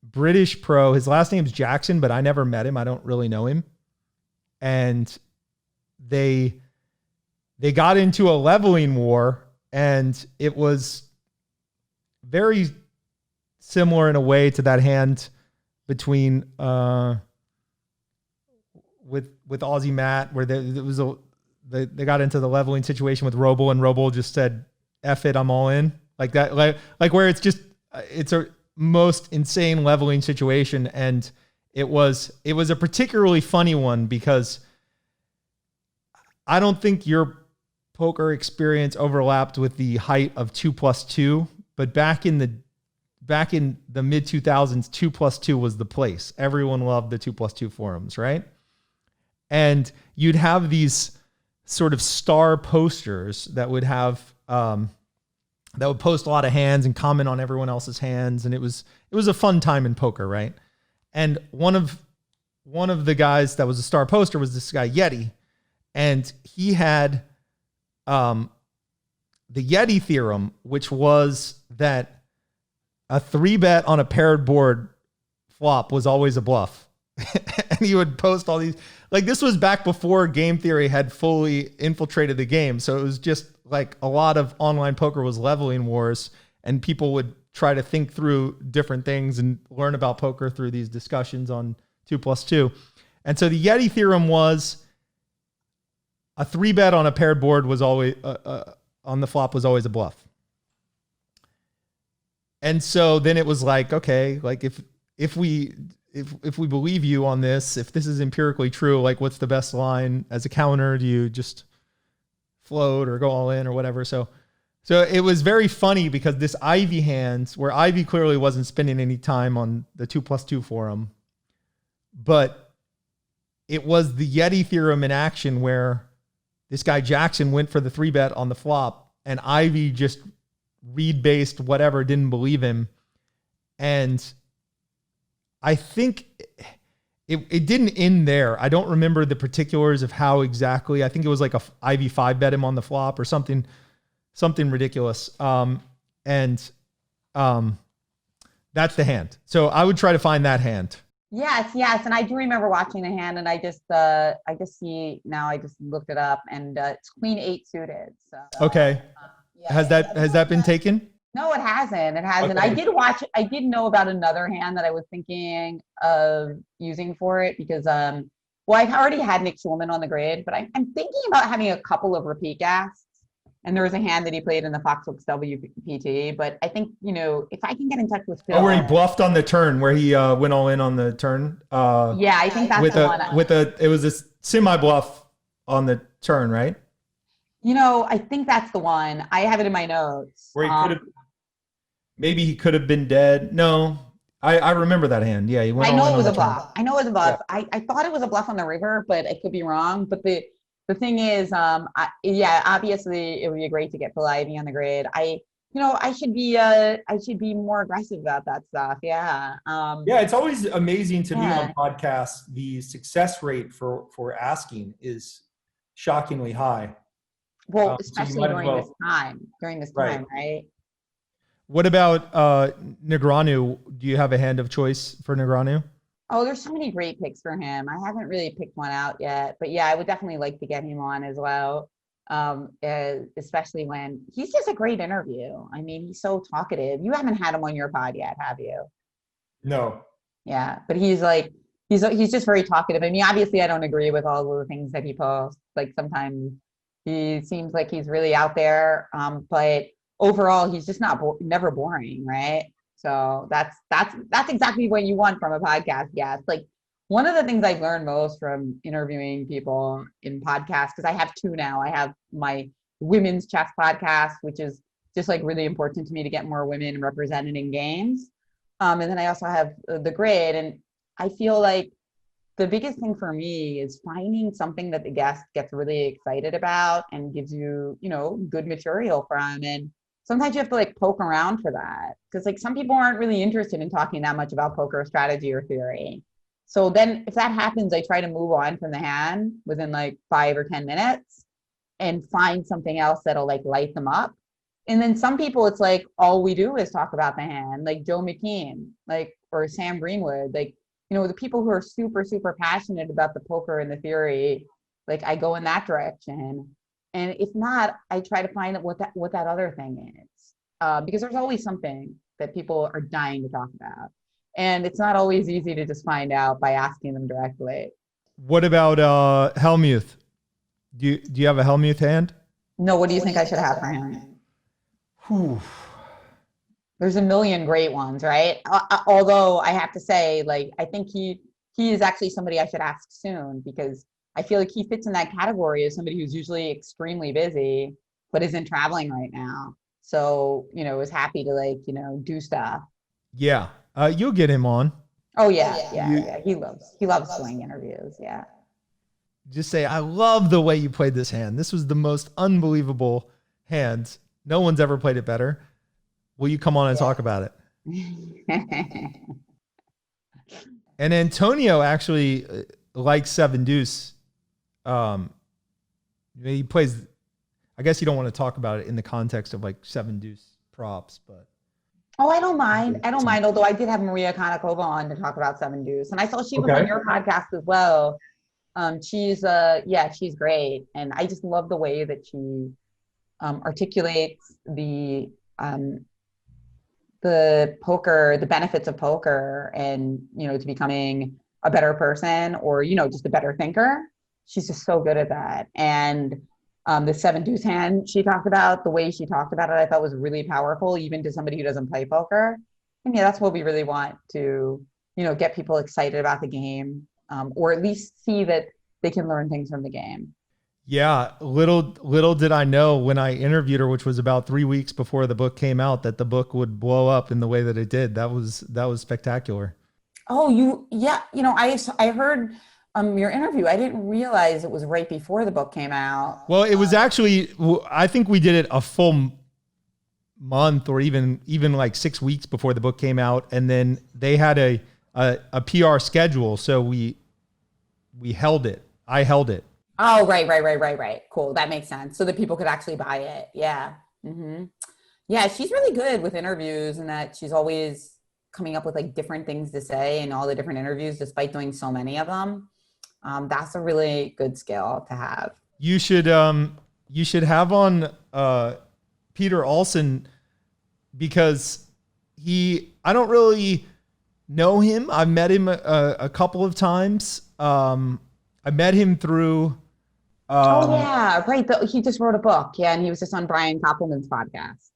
British pro. His last name's Jackson, but I never met him. I don't really know him. And they got into a leveling war, and it was very similar in a way to that hand between with Aussie Matt, where they got into the leveling situation with Roble, and Roble just said, "F it, I'm all in." Like that, like where it's just it's a most insane leveling situation, and it was a particularly funny one because I don't think your poker experience overlapped with the height of 2+2, but back in the mid 2000s, 2+2 was the place. Everyone loved the 2+2 forums, right? And you'd have these sort of star posters that would have that would post a lot of hands and comment on everyone else's hands, and it was a fun time in poker, right? And one of the guys that was a star poster was this guy Yeti, and he had the Yeti Theorem, which was that a 3-bet on a paired board flop was always a bluff. And he would post all these, like, this was back before game theory had fully infiltrated the game. So it was just like a lot of online poker was leveling wars, and people would try to think through different things and learn about poker through these discussions on 2+2. And so the Yeti Theorem was a 3-bet on a paired board was always on the flop was always a bluff. And so then it was like, okay, like if we believe you on this, if this is empirically true, like what's the best line as a counter? Do you just float or go all in or whatever? So it was very funny because this Ivey hand, where Ivey clearly wasn't spending any time on the 2+2 forum, but it was the Yeti Theorem in action where this guy Jackson went for the 3-bet on the flop, and Ivey just read-based whatever, didn't believe him. And I think it didn't end there. I don't remember the particulars of how exactly. I think it was like Ivey 5-bet him on the flop or something ridiculous. That's the hand. So I would try to find that hand. Yes, and I do remember watching the hand, and I just see now. I just looked it up, and it's Queen 8 suited. So okay, yeah, has that been taken? No, it hasn't. It hasn't. Okay. I did know about another hand that I was thinking of using for it because well, I've already had Nick Schulman on the grid, but I'm thinking about having a couple of repeat casts. And there was a hand that he played in the Foxhooks WPT, but I think, if I can get in touch with Phil. Oh, where he bluffed on the turn, where he went all in on the turn. Yeah, I think that's the one. It was a semi bluff on the turn, right? I think that's the one. I have it in my notes. Where maybe he could have been dead. No, I remember that hand. Yeah, he went. I know it was a bluff. Yeah. I thought it was a bluff on the river, but I could be wrong. But the thing is, obviously it would be great to get Phil Ivey on the grid. I should be more aggressive about that stuff. Yeah. Yeah, it's always amazing to me on podcasts. The success rate for asking is shockingly high. Well, especially during this time, right? What about Negreanu? Do you have a hand of choice for Negreanu? Oh, there's so many great picks for him. I haven't really picked one out yet, but yeah, I would definitely like to get him on as well. Especially when he's just a great interview. I mean, he's so talkative. You haven't had him on your pod yet, have you? No. Yeah, but he's just very talkative. I mean, obviously I don't agree with all of the things that he posts. Like sometimes he seems like he's really out there. But overall he's just never boring, right? So that's exactly what you want from a podcast guest. Like one of the things I've learned most from interviewing people in podcasts, because I have two now. I have my women's chess podcast, which is just like really important to me to get more women represented in games. And then I also have the grid. And I feel like the biggest thing for me is finding something that the guest gets really excited about and gives you, good material from. And sometimes you have to like poke around for that because like some people aren't really interested in talking that much about poker strategy or theory. So then if that happens, I try to move on from the hand within like 5 or 10 minutes and find something else that'll like light them up. And then some people, it's like all we do is talk about the hand, like Joe McKean, like, or Sam Greenwood, like, you know, the people who are super, super passionate about the poker and the theory, like I go in that direction. And if not, I try to find out what that other thing is, because there's always something that people are dying to talk about, and it's not always easy to just find out by asking them directly. What about Helmuth? Do you have a Helmuth hand? No, what do you think I should have for him? Whew. There's a million great ones, right? Although I have to say, like, I think he is actually somebody I should ask soon because I feel like he fits in that category as somebody who's usually extremely busy, but isn't traveling right now. So, you know, is happy to like, you know, do stuff. Yeah. You'll get him on. Oh yeah. He loves swing interviews. Yeah. Just say, I love the way you played this hand. This was the most unbelievable hand. No one's ever played it better. Will you come on and talk about it? And Antonio actually likes seven deuce. He plays, I guess you don't want to talk about it in the context of like seven deuce props, but. Oh, I don't mind. Although I did have Maria Konnikova on to talk about seven deuce, and I saw she was on your podcast as well. She's great, and I just love the way that she articulates the poker, the benefits of poker, and you know, to becoming a better person or you know, just a better thinker. She's just so good at that, and the seven deuce hand she talked about, the way she talked about it, I thought was really powerful, even to somebody who doesn't play poker. And yeah, that's what we really want to, you know, get people excited about the game, or at least see that they can learn things from the game. Yeah, little did I know when I interviewed her, which was about 3 weeks before the book came out, that the book would blow up in the way that it did. That was spectacular. Oh, you know, I heard your interview. I didn't realize it was right before the book came out. Well, it was actually, I think we did it a full month or even like 6 weeks before the book came out, and then they had a PR schedule, so we held it. I held it. Oh, right. Cool. That makes sense. So that people could actually buy it. Yeah. Mm-hmm. Yeah, she's really good with interviews, and that she's always coming up with like different things to say in all the different interviews, despite doing so many of them. That's a really good skill to have. You should have on Peter Olson, because I don't really know him. I've met him a couple of times. I met him through. He just wrote a book. Yeah, and he was just on Brian Koppelman's podcast.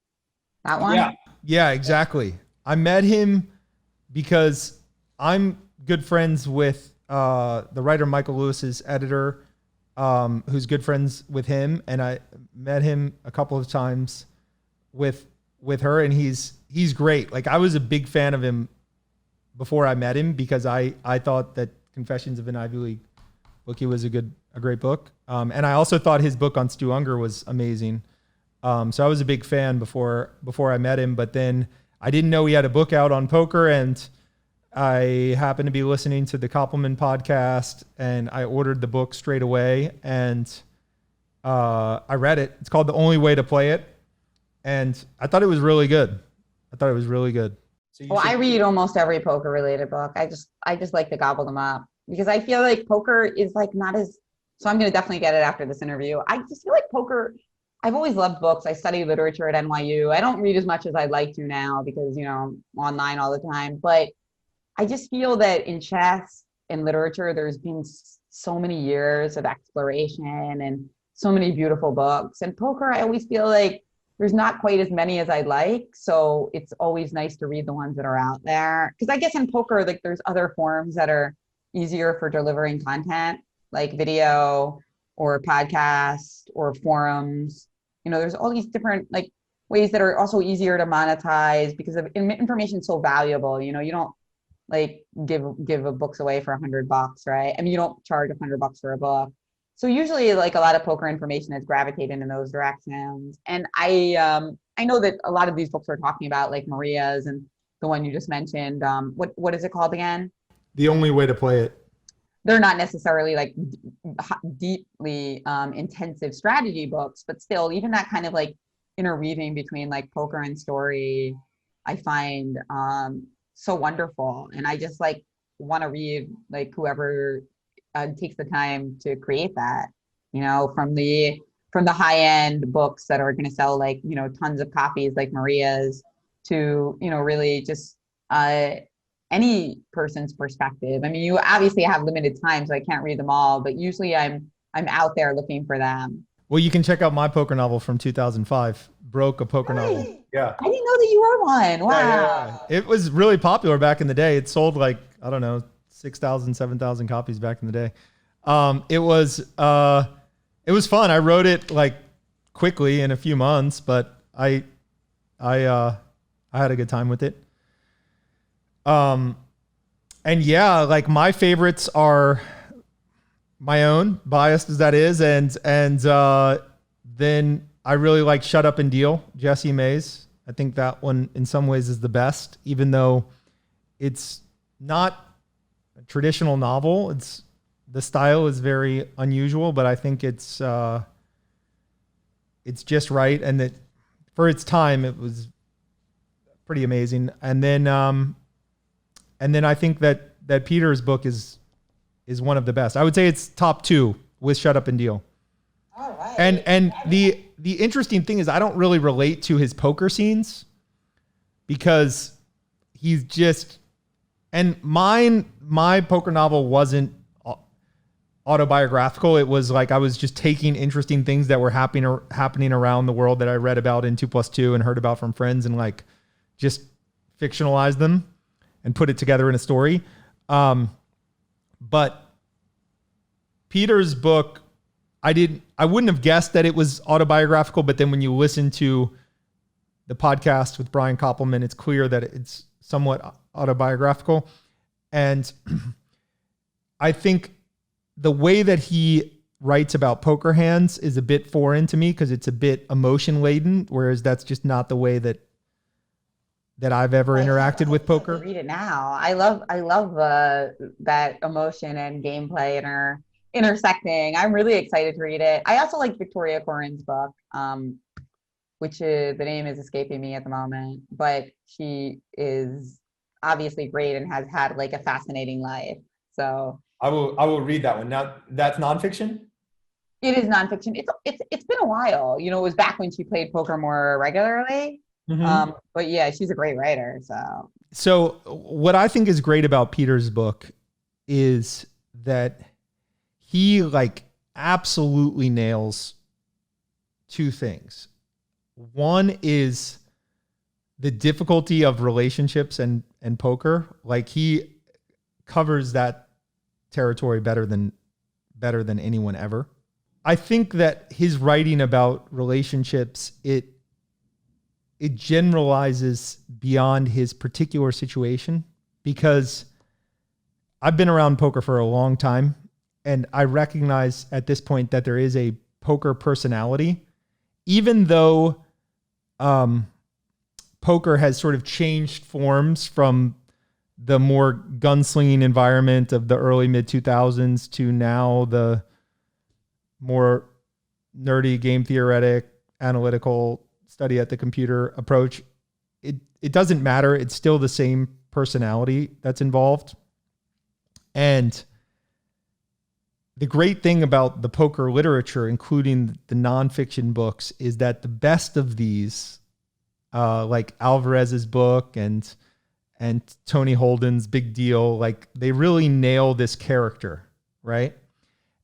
That one? Yeah, exactly. I met him because I'm good friends with the writer Michael Lewis's editor, who's good friends with him, and I met him a couple of times with her, and he's great. Like, I was a big fan of him before I met him because I thought that Confessions of an Ivy League Bookie was a great book, and I also thought his book on Stu Unger was amazing. So I was a big fan before I met him, but then I didn't know he had a book out on poker, and I happened to be listening to the Koppelman podcast, and I ordered the book straight away, and I read it. It's called The Only Way to Play It, and I thought it was really good. So I read almost every poker related book. I just like to gobble them up because I feel like poker is like not as, so I'm going to definitely get it after this interview. I just feel like poker, I've always loved books. I study literature at NYU. I don't read as much as I'd like to now because, you know, I'm online all the time, but I just feel that in chess and literature, there's been so many years of exploration and so many beautiful books. And poker, I always feel like there's not quite as many as I'd like. So it's always nice to read the ones that are out there. Because I guess in poker, like there's other forms that are easier for delivering content, like video or podcast or forums. You know, there's all these different like ways that are also easier to monetize because of information is so valuable. You know, you don't like give books away for $100, right? I mean, you don't charge $100 for a book. So usually like a lot of poker information is gravitated in those directions. And I I know that a lot of these books we're talking about, like Maria's and the one you just mentioned, what is it called again? The Only Way to Play It. They're not necessarily like deeply intensive strategy books, but still, even that kind of like interweaving between like poker and story, I find so wonderful. And I just like want to read like whoever takes the time to create that, you know, from the high end books that are going to sell like, you know, tons of copies like Maria's to, you know, really just any person's perspective. I mean, you obviously have limited time, so I can't read them all, but usually I'm out there looking for them. Well, you can check out my poker novel from 2005, Broke, a poker novel. Yeah. I didn't know that you were one. Wow. Yeah. It was really popular back in the day. It sold like, I don't know, 6,000, 7,000 copies back in the day. It was fun. I wrote it like quickly in a few months, but I had a good time with it. And yeah, like my favorites are my own, biased as that is, and then I really like Shut Up and Deal, Jesse Mays. I think that one in some ways is the best, even though it's not a traditional novel. The style is very unusual, but I think it's just right, and that for its time it was pretty amazing. And then I think that Peter's book is one of the best. I would say it's top 2 with Shut Up and Deal. All right. And the interesting thing is I don't really relate to his poker scenes because he's just, and my poker novel wasn't autobiographical. It was like I was just taking interesting things that were happening around the world that I read about in 2+2 and heard about from friends, and like just fictionalized them and put it together in a story. But Peter's book, I wouldn't have guessed that it was autobiographical, but then when you listen to the podcast with Brian Koppelman, it's clear that it's somewhat autobiographical. And I think the way that he writes about poker hands is a bit foreign to me because it's a bit emotion laden, whereas that's just not the way that I've ever interacted with poker. Read it now. I love that emotion and gameplay intersecting. I'm really excited to read it. I also like Victoria Corin's book, which the name is escaping me at the moment, but she is obviously great and has had like a fascinating life. So I will read that one. Now that's nonfiction? It is nonfiction. It's been a while. You know, it was back when she played poker more regularly. Mm-hmm. But yeah, she's a great writer. So what I think is great about Peter's book is that he like absolutely nails 2 things. One is the difficulty of relationships and poker. Like he covers that territory better than anyone ever. I think that his writing about relationships, it generalizes beyond his particular situation, because I've been around poker for a long time and I recognize at this point that there is a poker personality, even though poker has sort of changed forms from the more gunslinging environment of the early mid 2000s to now the more nerdy game theoretic, analytical, study at the computer approach. It doesn't matter. It's still the same personality that's involved. And the great thing about the poker literature, including the nonfiction books, is that the best of these, like Alvarez's book and Tony Holden's Big Deal, like they really nail this character, right?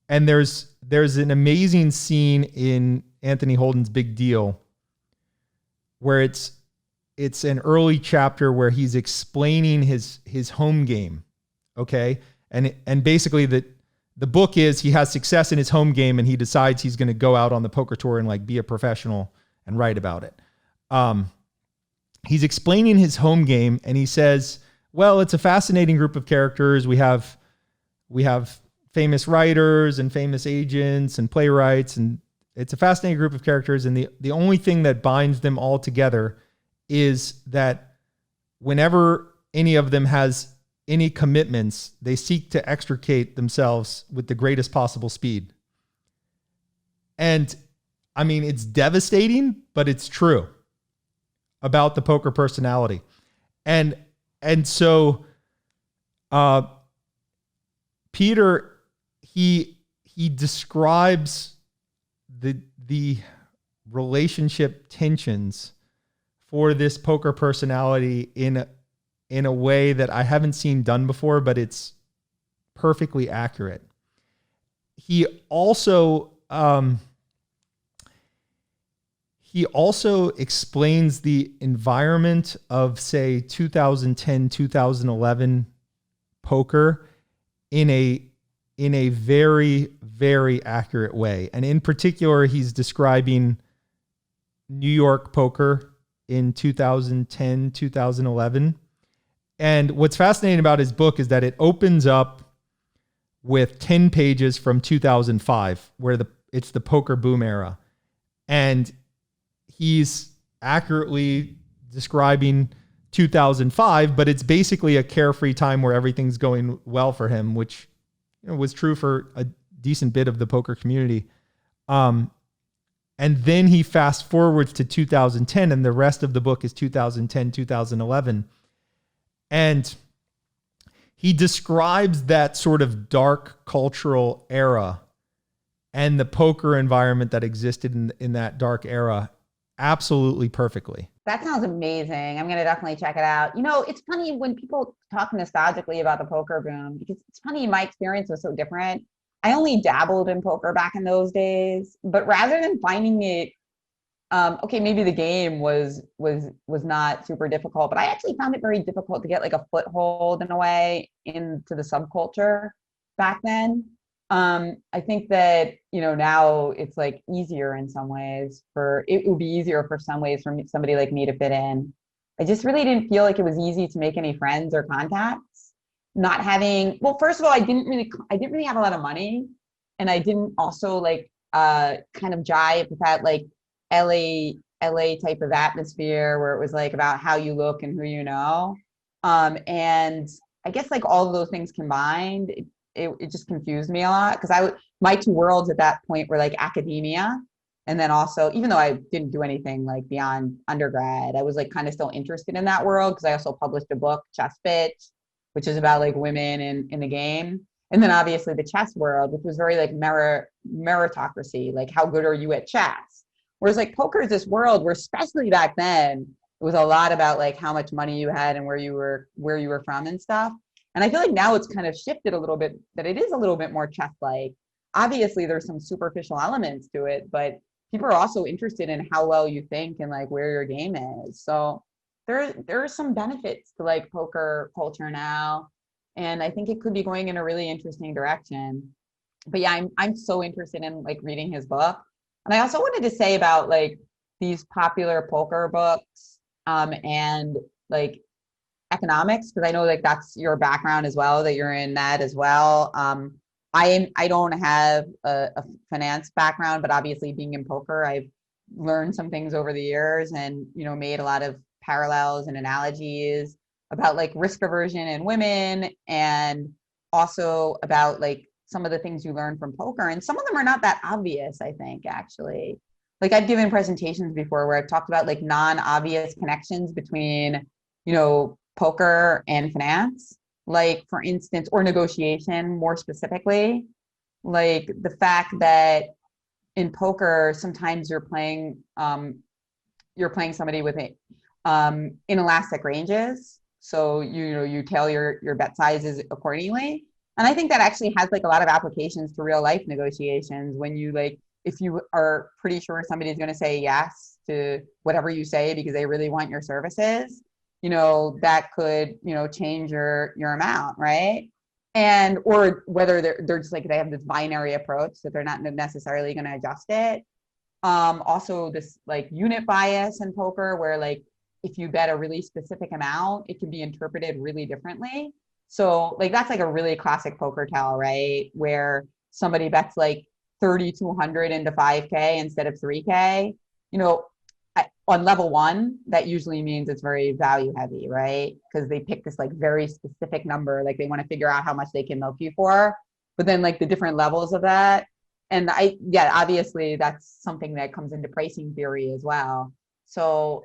And there's an amazing scene in Anthony Holden's Big Deal where it's an early chapter where he's explaining his home game. Okay. And basically the book is he has success in his home game and he decides he's going to go out on the poker tour and like be a professional and write about it. He's explaining his home game and he says, well, it's a fascinating group of characters. We have famous writers and famous agents and playwrights and It's a fascinating group of characters, and the only thing that binds them all together is that whenever any of them has any commitments, they seek to extricate themselves with the greatest possible speed. And I mean, it's devastating, but it's true about the poker personality. And so Peter, he describes the relationship tensions for this poker personality in a way that I haven't seen done before, but it's perfectly accurate. He also explains the environment of, say, 2010, 2011 poker in a very, very accurate way. And in particular, he's describing New York poker in 2010, 2011. And what's fascinating about his book is that it opens up with 10 pages from 2005, where it's the poker boom era. And he's accurately describing 2005, but it's basically a carefree time where everything's going well for him, which was true for a decent bit of the poker community. And then he fast forwards to 2010, and the rest of the book is 2010, 2011. And he describes that sort of dark cultural era and the poker environment that existed in that dark era absolutely perfectly. That sounds amazing. I'm going to definitely check it out. You know, it's funny when people talk nostalgically about the poker boom, because it's funny, my experience was so different. I only dabbled in poker back in those days, but rather than finding it, okay, maybe the game was not super difficult, but I actually found it very difficult to get like a foothold in a way into the subculture back then. I think that, you know, now it's like easier in some ways it would be easier for some ways for somebody like me to fit in. I just really didn't feel like it was easy to make any friends or contacts. Not having, well, first of all, I didn't really have a lot of money, and I didn't also like kind of jive with that like LA type of atmosphere where it was like about how you look and who you know. And I guess like all of those things combined, it just confused me a lot, because my two worlds at that point were like academia, and then also, even though I didn't do anything like beyond undergrad, I was like kind of still interested in that world, because I also published a book, Chess Bitch, which is about like women in the game. And then obviously the chess world, which was very like meritocracy, like how good are you at chess? Whereas like poker is this world where, especially back then, it was a lot about like how much money you had and where you were from and stuff. And I feel like now it's kind of shifted a little bit, that it is a little bit more chess-like. Obviously, there's some superficial elements to it, but people are also interested in how well you think and like where your game is. So there are some benefits to like poker culture now, and I think it could be going in a really interesting direction. But yeah, I'm so interested in like reading his book. And I also wanted to say about like these popular poker books and like economics, because I know like that's your background as well, that you're in that as well. I don't have a finance background, but obviously being in poker, I've learned some things over the years, and you know, made a lot of parallels and analogies about like risk aversion in women, and also about like some of the things you learn from poker. And some of them are not that obvious, I think, actually. Like I've given presentations before where I've talked about like non-obvious connections between, you know, poker and finance, like for instance, or negotiation more specifically, like the fact that in poker sometimes you're playing somebody with inelastic ranges, so you tailor your bet sizes accordingly. And I think that actually has like a lot of applications to real life negotiations, when you like, if you are pretty sure somebody's going to say yes to whatever you say because they really want your services, you know, that could, you know, change your amount, right? And or whether they're just like, they have this binary approach that they're not necessarily going to adjust it. Also this like unit bias in poker, where like if you bet a really specific amount, it can be interpreted really differently. So like that's like a really classic poker tell, right? Where somebody bets like 3,200 into 5K instead of 3K, you know, on level one, that usually means it's very value heavy, right? Because they pick this like very specific number, like they want to figure out how much they can milk you for. But then like the different levels of that, and obviously that's something that comes into pricing theory as well. So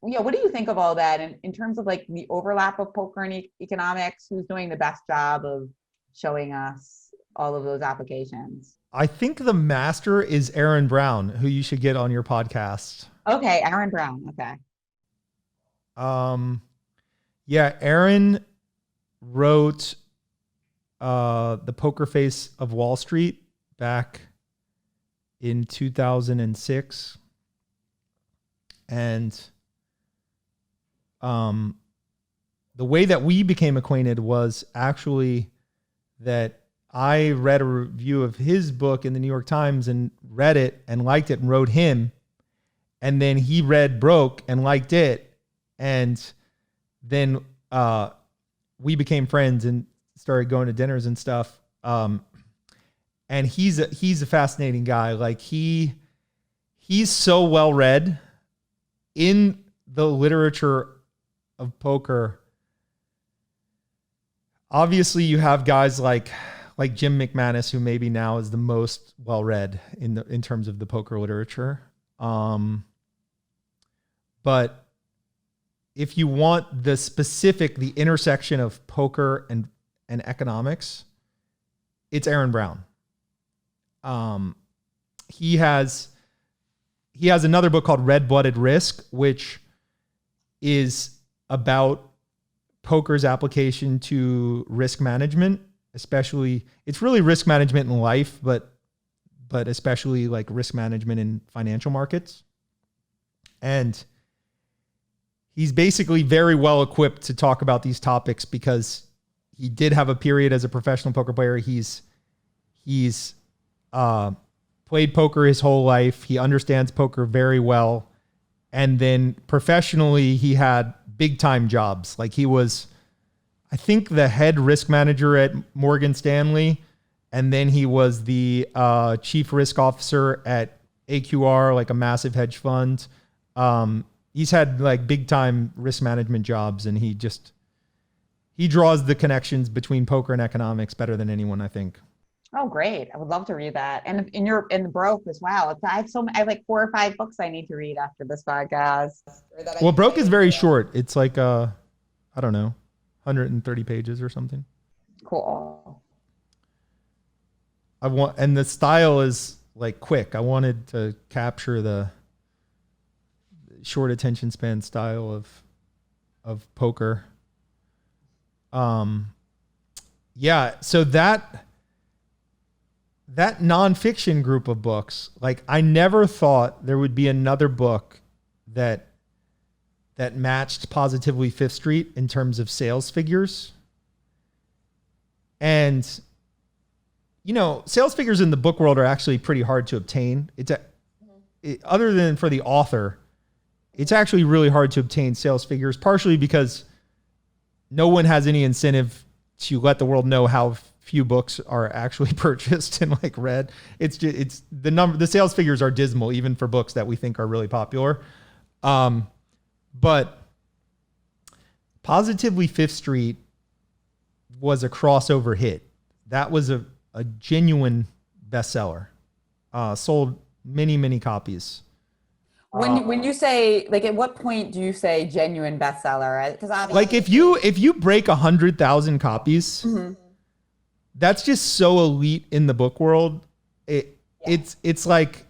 yeah, what do you think of all that in terms of like the overlap of poker and economics? Who's doing the best job of showing us all of those applications? I think the master is Aaron Brown, who you should get on your podcast. Okay, Aaron Brown. Okay. Yeah, Aaron wrote The Poker Face of Wall Street back in 2006. And the way that we became acquainted was actually that I read a review of his book in the New York Times and read it and liked it and wrote him. And then he read Broke and liked it. And then we became friends and started going to dinners and stuff. And he's a fascinating guy. Like he's so well read in the literature of poker. Obviously you have guys like Jim McManus, who maybe now is the most well read in terms of the poker literature. But if you want the intersection of poker and economics, it's Aaron Brown. He has another book called Red-Blooded Risk, which is about poker's application to risk management, especially it's really risk management in life, but especially like risk management in financial markets. And he's basically very well equipped to talk about these topics because he did have a period as a professional poker player. He's played poker his whole life. He understands poker very well. And then professionally, he had big time jobs. Like he was, I think, the head risk manager at Morgan Stanley. And then he was the chief risk officer at AQR, like a massive hedge fund. He's had like big time risk management jobs, and he draws the connections between poker and economics better than anyone, I think. Oh, great. I would love to read that. And in the Broke as well. I have like 4 or 5 books I need to read after this podcast. Well, Broke is very short. It's like, I don't know, 130 pages or something. Cool. And the style is like quick. I wanted to capture the short attention span style of poker. Yeah. So that nonfiction group of books, like I never thought there would be another book that matched Positively Fifth Street in terms of sales figures. And, you know, sales figures in the book world are actually pretty hard to obtain. Other than for the author, it's actually really hard to obtain sales figures, partially because no one has any incentive to let the world know how few books are actually purchased and like read. The sales figures are dismal, even for books that we think are really popular. But Positively Fifth Street was a crossover hit. That was a genuine bestseller. Sold many, many copies. When you say, like, at what point do you say genuine bestseller? Because like if you break 100,000 copies, mm-hmm. That's just so elite in the book world. It's like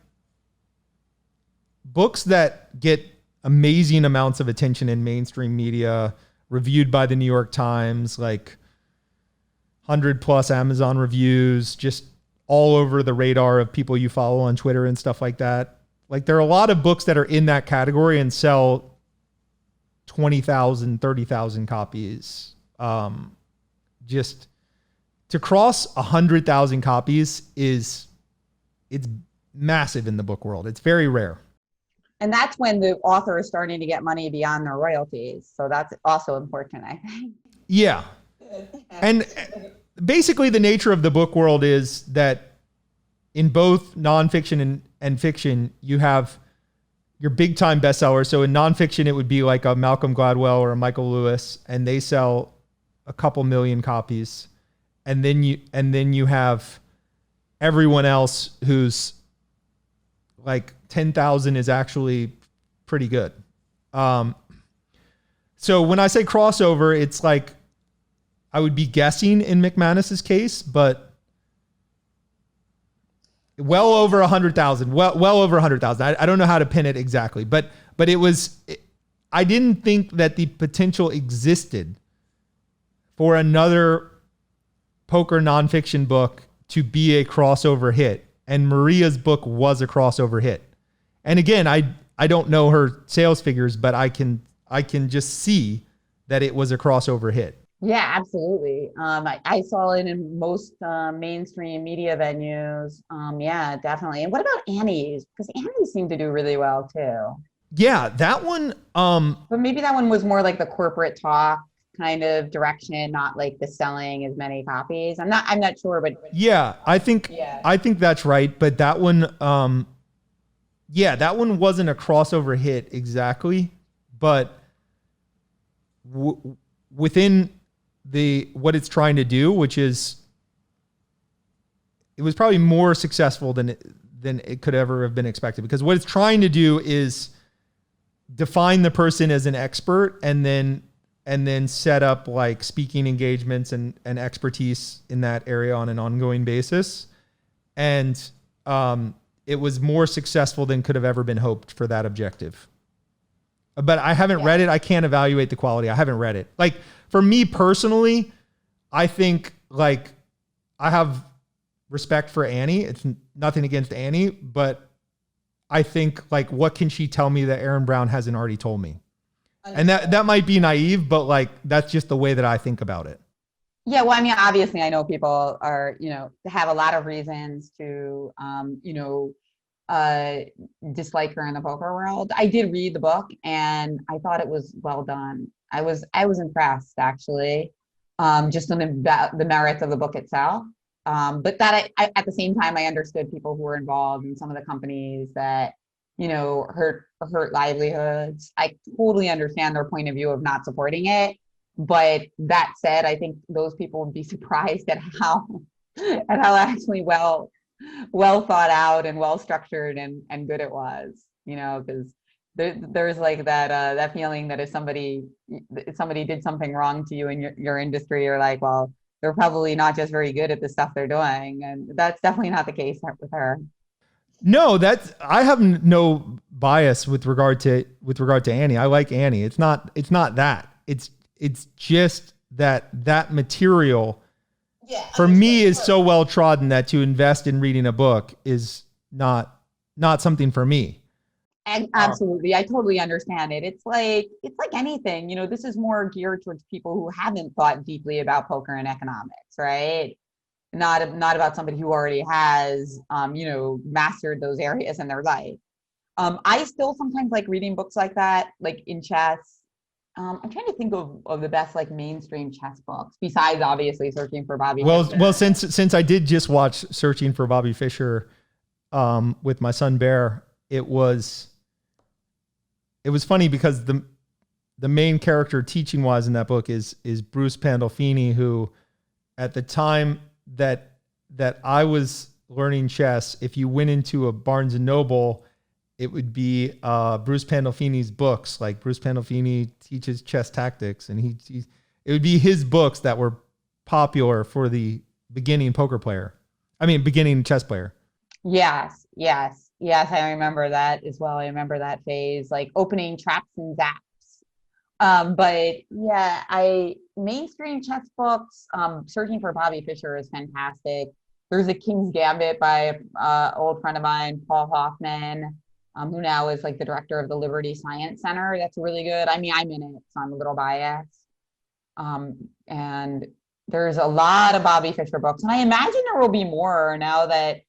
books that get amazing amounts of attention in mainstream media, reviewed by the New York Times, like 100+ Amazon reviews, just all over the radar of people you follow on Twitter and stuff like that. Like there are a lot of books that are in that category and sell 20,000, 30,000 copies. Just to cross 100,000 copies it's massive in the book world. It's very rare. And that's when the author is starting to get money beyond their royalties. So that's also important, I think. Yeah. And basically the nature of the book world is that in both nonfiction and fiction, you have your big time bestsellers. So in nonfiction, it would be like a Malcolm Gladwell or a Michael Lewis, and they sell a couple million copies. And then you have everyone else who's like 10,000 is actually pretty good. So when I say crossover, it's like I would be guessing in McManus's case, but well over 100,000. Well over 100,000. I don't know how to pin it exactly, but I didn't think that the potential existed for another poker nonfiction book to be a crossover hit. And Maria's book was a crossover hit. And again, I don't know her sales figures, but I can just see that it was a crossover hit. Yeah, absolutely. I saw it in most mainstream media venues. Yeah, definitely. And what about Annie's? Because Annie's seemed to do really well too. Yeah, that one. But maybe that one was more like the corporate talk kind of direction, not like the selling as many copies. I'm not sure, but yeah, I think that's right. But that one, that one wasn't a crossover hit exactly, but within what it's trying to do, which is, it was probably more successful than it could ever have been expected, because what it's trying to do is define the person as an expert and then set up like speaking engagements and expertise in that area on an ongoing basis. And it was more successful than could have ever been hoped for that objective. But I haven't read it. I can't evaluate the quality. I haven't read it. Like, for me personally, I think like I have respect for Annie. It's nothing against Annie, but I think like, what can she tell me that Aaron Brown hasn't already told me? And that might be naive, but like, that's just the way that I think about it. Yeah. Well, I mean, obviously I know people are, have a lot of reasons to, dislike her in the poker world. I did read the book and I thought it was well done. I was impressed actually, just on the merits of the book itself. But that I at the same time, I understood people who were involved in some of the companies that, hurt livelihoods. I totally understand their point of view of not supporting it. But that said, I think those people would be surprised at how actually well thought out and well structured and good it was, because there's like that feeling that if somebody did something wrong to you in your industry, you're like, well, they're probably not just very good at the stuff they're doing. And that's definitely not the case with her. No, I have no bias with regard to Annie. I like Annie. It's not that. It's just that material for me is so well trodden that to invest in reading a book is not something for me. And absolutely. I totally understand it. It's like anything, this is more geared towards people who haven't thought deeply about poker and economics, right? Not about somebody who already has, mastered those areas in their life. I still sometimes like reading books like that, like in chess. I'm trying to think of the best like mainstream chess books besides obviously Searching for Bobby Fischer. Well, since I did just watch Searching for Bobby Fischer with my son Bear, it was funny because the main character teaching wise in that book is Bruce Pandolfini, who at the time that I was learning chess, if you went into a Barnes and Noble, it would be Bruce Pandolfini's books. Like Bruce Pandolfini teaches chess tactics, and it would be his books that were popular for the beginning beginning chess player. Yes. I remember that as well. I remember that phase, like opening traps and zaps. But yeah, mainstream chess books, Searching for Bobby Fischer is fantastic. There's a King's Gambit by an old friend of mine, Paul Hoffman, who now is like the director of the Liberty Science Center. That's really good. I mean, I'm in it, so I'm a little biased. And there's a lot of Bobby Fischer books, and I imagine there will be more now that,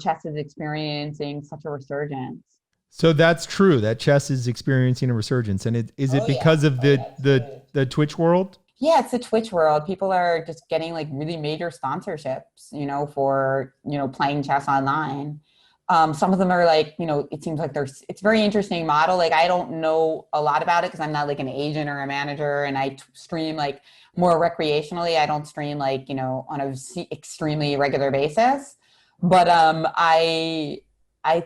chess is experiencing such a resurgence. So that's true that chess is experiencing a resurgence. And is it because of the Twitch world? Yeah, it's the Twitch world. People are just getting like really major sponsorships, for, playing chess online. Some of them are like, it seems like it's very interesting model. Like I don't know a lot about it because I'm not like an agent or a manager, and I stream like more recreationally. I don't stream like, on a extremely regular basis. But I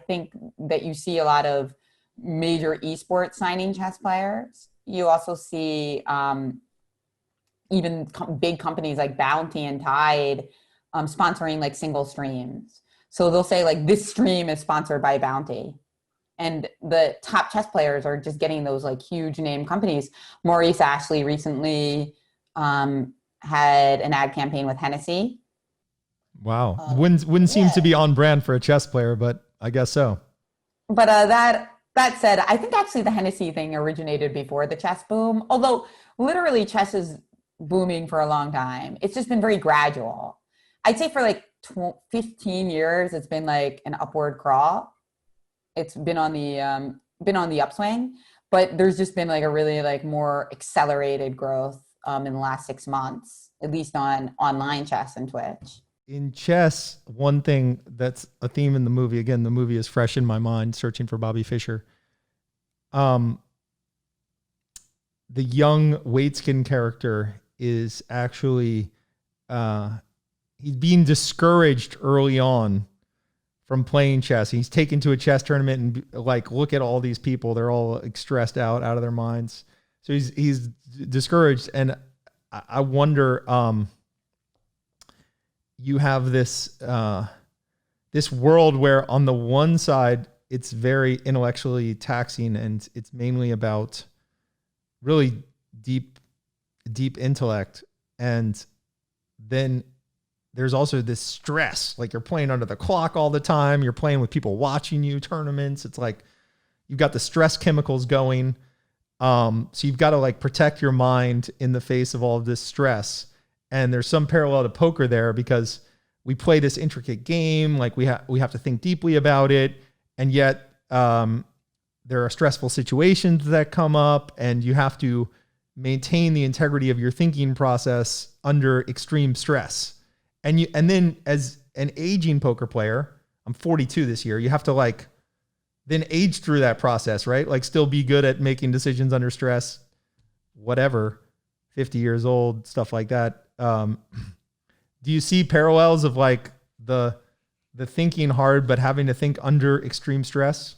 think that you see a lot of major esports signing chess players. You also see even big companies like Bounty and Tide sponsoring like single streams. So they'll say like this stream is sponsored by Bounty. And the top chess players are just getting those like huge name companies. Maurice Ashley recently had an ad campaign with Hennessy. Wow. Wouldn't seem to Yeah. be on brand for a chess player, but I guess so. But that said, I think actually the Hennessy thing originated before the chess boom. Although literally chess is booming for a long time. It's just been very gradual. I'd say for like 15 years, it's been like an upward crawl. It's been on the upswing, but there's just been like a really like more accelerated growth in the last 6 months, at least on online chess and Twitch. In chess, one thing that's a theme in the movie, again, the movie is fresh in my mind, Searching for Bobby Fischer. The young Waitskin character is actually, he's being discouraged early on from playing chess. He's taken to a chess tournament and like, look at all these people. They're all like stressed out of their minds. So he's discouraged. And I wonder, you have this, this world where on the one side, it's very intellectually taxing and it's mainly about really deep intellect. And then there's also this stress, like you're playing under the clock all the time. You're playing with people watching you tournaments. It's like, you've got the stress chemicals going. So you've got to like protect your mind in the face of all of this stress. And there's some parallel to poker there because we play this intricate game. Like we have to think deeply about it. And yet, there are stressful situations that come up and you have to maintain the integrity of your thinking process under extreme stress. And then as an aging poker player, I'm 42 this year, you have to like then age through that process, right? Like still be good at making decisions under stress, whatever, 50 years old, stuff like that. Do you see parallels of like the thinking hard, but having to think under extreme stress?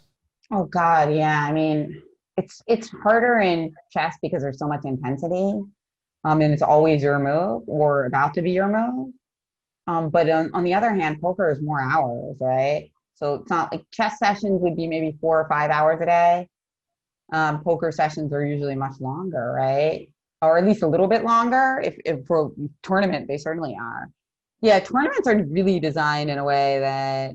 Oh God, yeah. I mean, it's harder in chess because there's so much intensity, and it's always your move or about to be your move. But on the other hand, poker is more hours, right? So it's not like chess sessions would be maybe 4 or 5 hours a day. Poker sessions are usually much longer, right? Or at least a little bit longer. If for tournament, they certainly are. Yeah, tournaments are really designed in a way that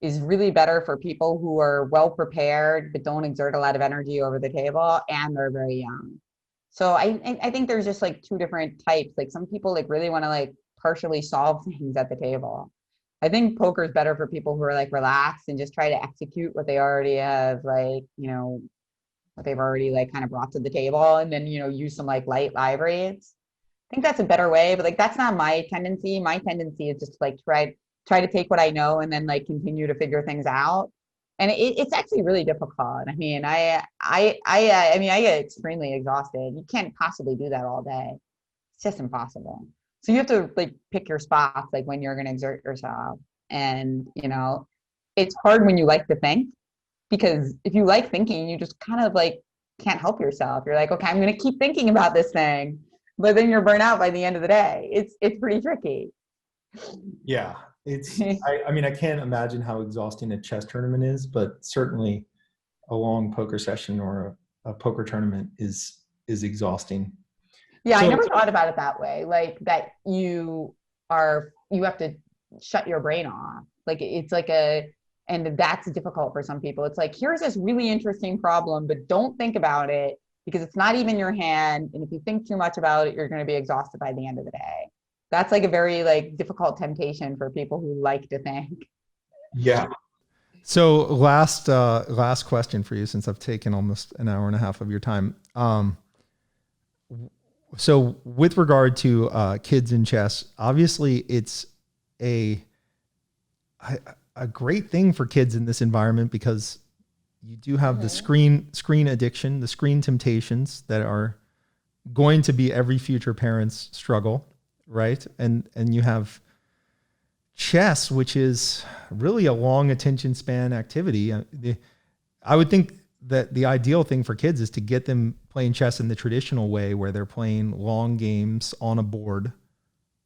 is really better for people who are well prepared but don't exert a lot of energy over the table and they're very young. So I think there's just like two different types. Like some people like really want to like partially solve things at the table. I think poker is better for people who are like relaxed and just try to execute what they already have, like, what they've already like kind of brought to the table and then, use some like light libraries. I think that's a better way, but like that's not my tendency. My tendency is just like try to take what I know and then like continue to figure things out. And it's actually really difficult. I mean, I get extremely exhausted. You can't possibly do that all day. It's just impossible. So you have to like pick your spots, like when you're going to exert yourself. And, it's hard when you like to think because if you like thinking, you just kind of like can't help yourself. You're like, okay, I'm going to keep thinking about this thing, but then you're burnt out by the end of the day. It's pretty tricky. Yeah, I mean, I can't imagine how exhausting a chess tournament is, but certainly a long poker session or a poker tournament is exhausting. Yeah, I So never thought about it that way. Like that you have to shut your brain off. Like it's like and that's difficult for some people. It's like, here's this really interesting problem, but don't think about it because it's not even your hand. And if you think too much about it, you're going to be exhausted by the end of the day. That's like a very like difficult temptation for people who like to think. yeah. So last question for you, since I've taken almost an hour and a half of your time. So with regard to kids in chess, obviously it's a a great thing for kids in this environment because you do have the screen addiction, the screen temptations that are going to be every future parent's struggle, right? And you have chess, which is really a long attention span activity. I would think that the ideal thing for kids is to get them playing chess in the traditional way, where they're playing long games on a board,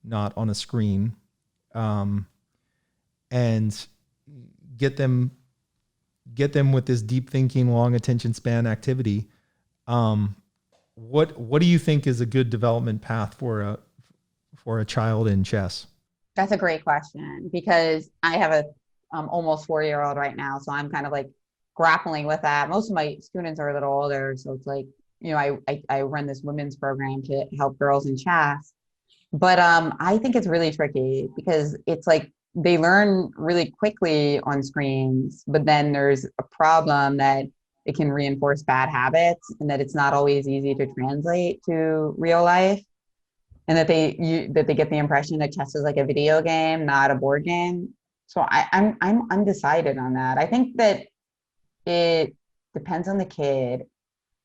not on a screen, and get them with this deep thinking, long attention span activity. What do you think is a good development path for a child in chess? That's a great question because I have a almost 4-year-old right now, so I'm kind of like grappling with that. Most of my students are a little older, so it's like, you know, I run this women's program to help girls in chess, but I think it's really tricky because it's like they learn really quickly on screens, but then there's a problem that it can reinforce bad habits and that it's not always easy to translate to real life. And that they get the impression that chess is like a video game, not a board game. So I'm undecided on that. I think that it depends on the kid,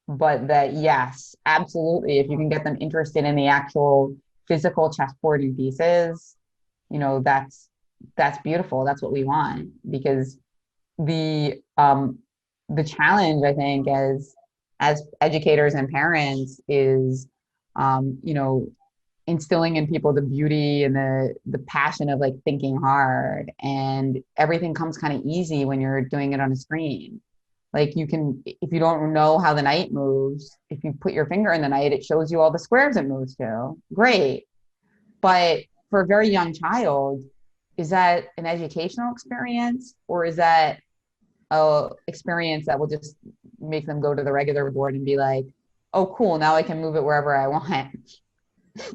but that yes, absolutely, if you can get them interested in the actual physical chessboard and pieces, you know, that's beautiful. That's what we want because the challenge I think as educators and parents is you know, instilling in people the beauty and the passion of like thinking hard, and everything comes kind of easy when you're doing it on a screen. Like you can, if you don't know how the knight moves, if you put your finger in the knight, it shows you all the squares it moves to. Great. But for a very young child, is that an educational experience or is that a experience that will just make them go to the regular board and be like, oh, cool, now I can move it wherever I want?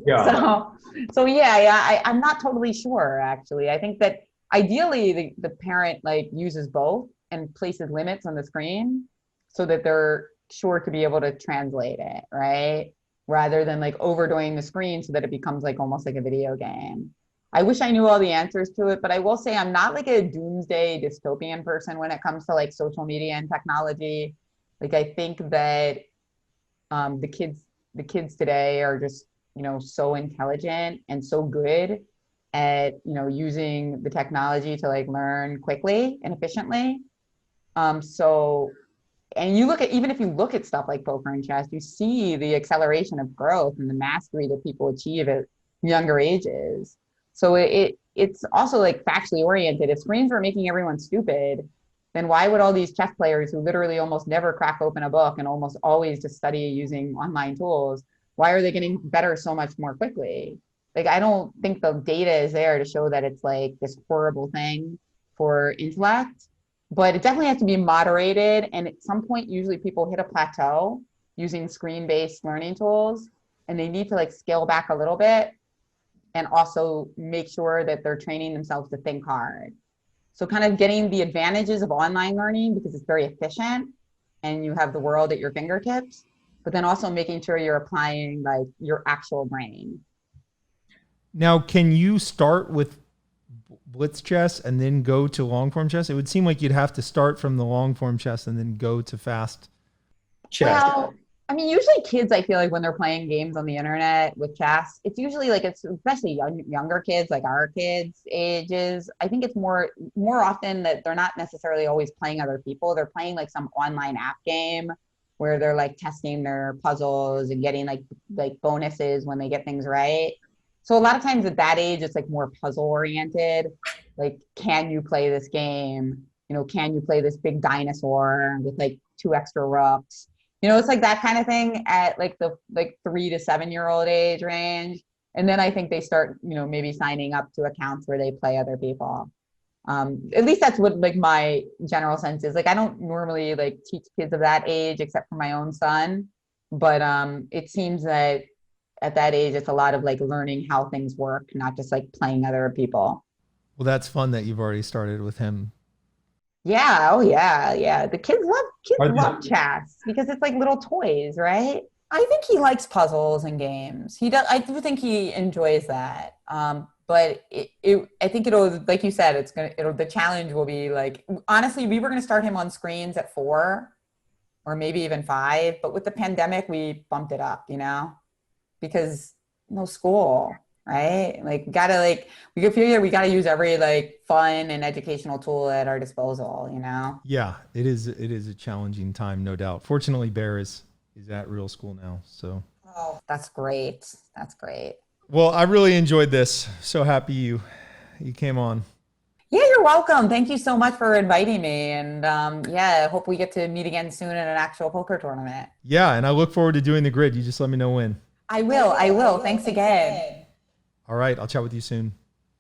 Yeah. So yeah, I'm not totally sure actually. I think that ideally the parent like uses both and places limits on the screen so that they're sure to be able to translate it, right? Rather than like overdoing the screen so that it becomes like almost like a video game. I wish I knew all the answers to it, but I will say I'm not like a doomsday dystopian person when it comes to like social media and technology. Like I think that the kids today are just, you know, so intelligent and so good at, you know, using the technology to like learn quickly and efficiently. So, and you look at, even if you look at stuff like poker and chess, you see the acceleration of growth and the mastery that people achieve at younger ages. So it's also like factually oriented. If screens were making everyone stupid, then why would all these chess players who literally almost never crack open a book and almost always just study using online tools, why are they getting better so much more quickly? Like, I don't think the data is there to show that it's like this horrible thing for intellect, but it definitely has to be moderated. And at some point, usually people hit a plateau using screen-based learning tools, and they need to like scale back a little bit and also make sure that they're training themselves to think hard. So kind of getting the advantages of online learning because it's very efficient and you have the world at your fingertips, but then also making sure you're applying like your actual brain. Now, can you start with blitz chess and then go to long form chess? It would seem like you'd have to start from the long form chess and then go to fast chess. Well, I mean, usually kids, I feel like when they're playing games on the internet with chess, it's usually like, it's especially younger kids, like our kids' ages. I think it's more often that they're not necessarily always playing other people. They're playing like some online app game where they're like testing their puzzles and getting like bonuses when they get things right. So a lot of times at that age, it's like more puzzle oriented. Like, can you play this game? You know, can you play this big dinosaur with like 2 extra rooks? You know, it's like that kind of thing at like the 3 to 7-year-old age range. And then I think they start, you know, maybe signing up to accounts where they play other people. At least that's what like my general sense is. Like, I don't normally like teach kids of that age except for my own son. But it seems that at that age, it's a lot of like learning how things work, not just like playing other people. Well, that's fun that you've already started with him. Yeah. Oh yeah. Yeah. The kids love chess because it's like little toys, right? I think he likes puzzles and games. He does. I do think he enjoys that. But I think it'll, like you said, the challenge will be like, honestly, we were gonna start him on screens at 4 or maybe even 5, but with the pandemic, we bumped it up, because no school, right? Like, we could figure we gotta use every like fun and educational tool at our disposal. Yeah, it is. It is a challenging time, no doubt. Fortunately, Bear is at real school now. So, Oh, that's great. That's great. well, I really enjoyed this. So happy you came on. Yeah, you're welcome. Thank you so much for inviting me. And yeah, I hope we get to meet again soon in an actual poker tournament. Yeah, and I look forward to doing the grid. You just let me know when. I will. I will. Thanks again. All right, I'll chat with you soon.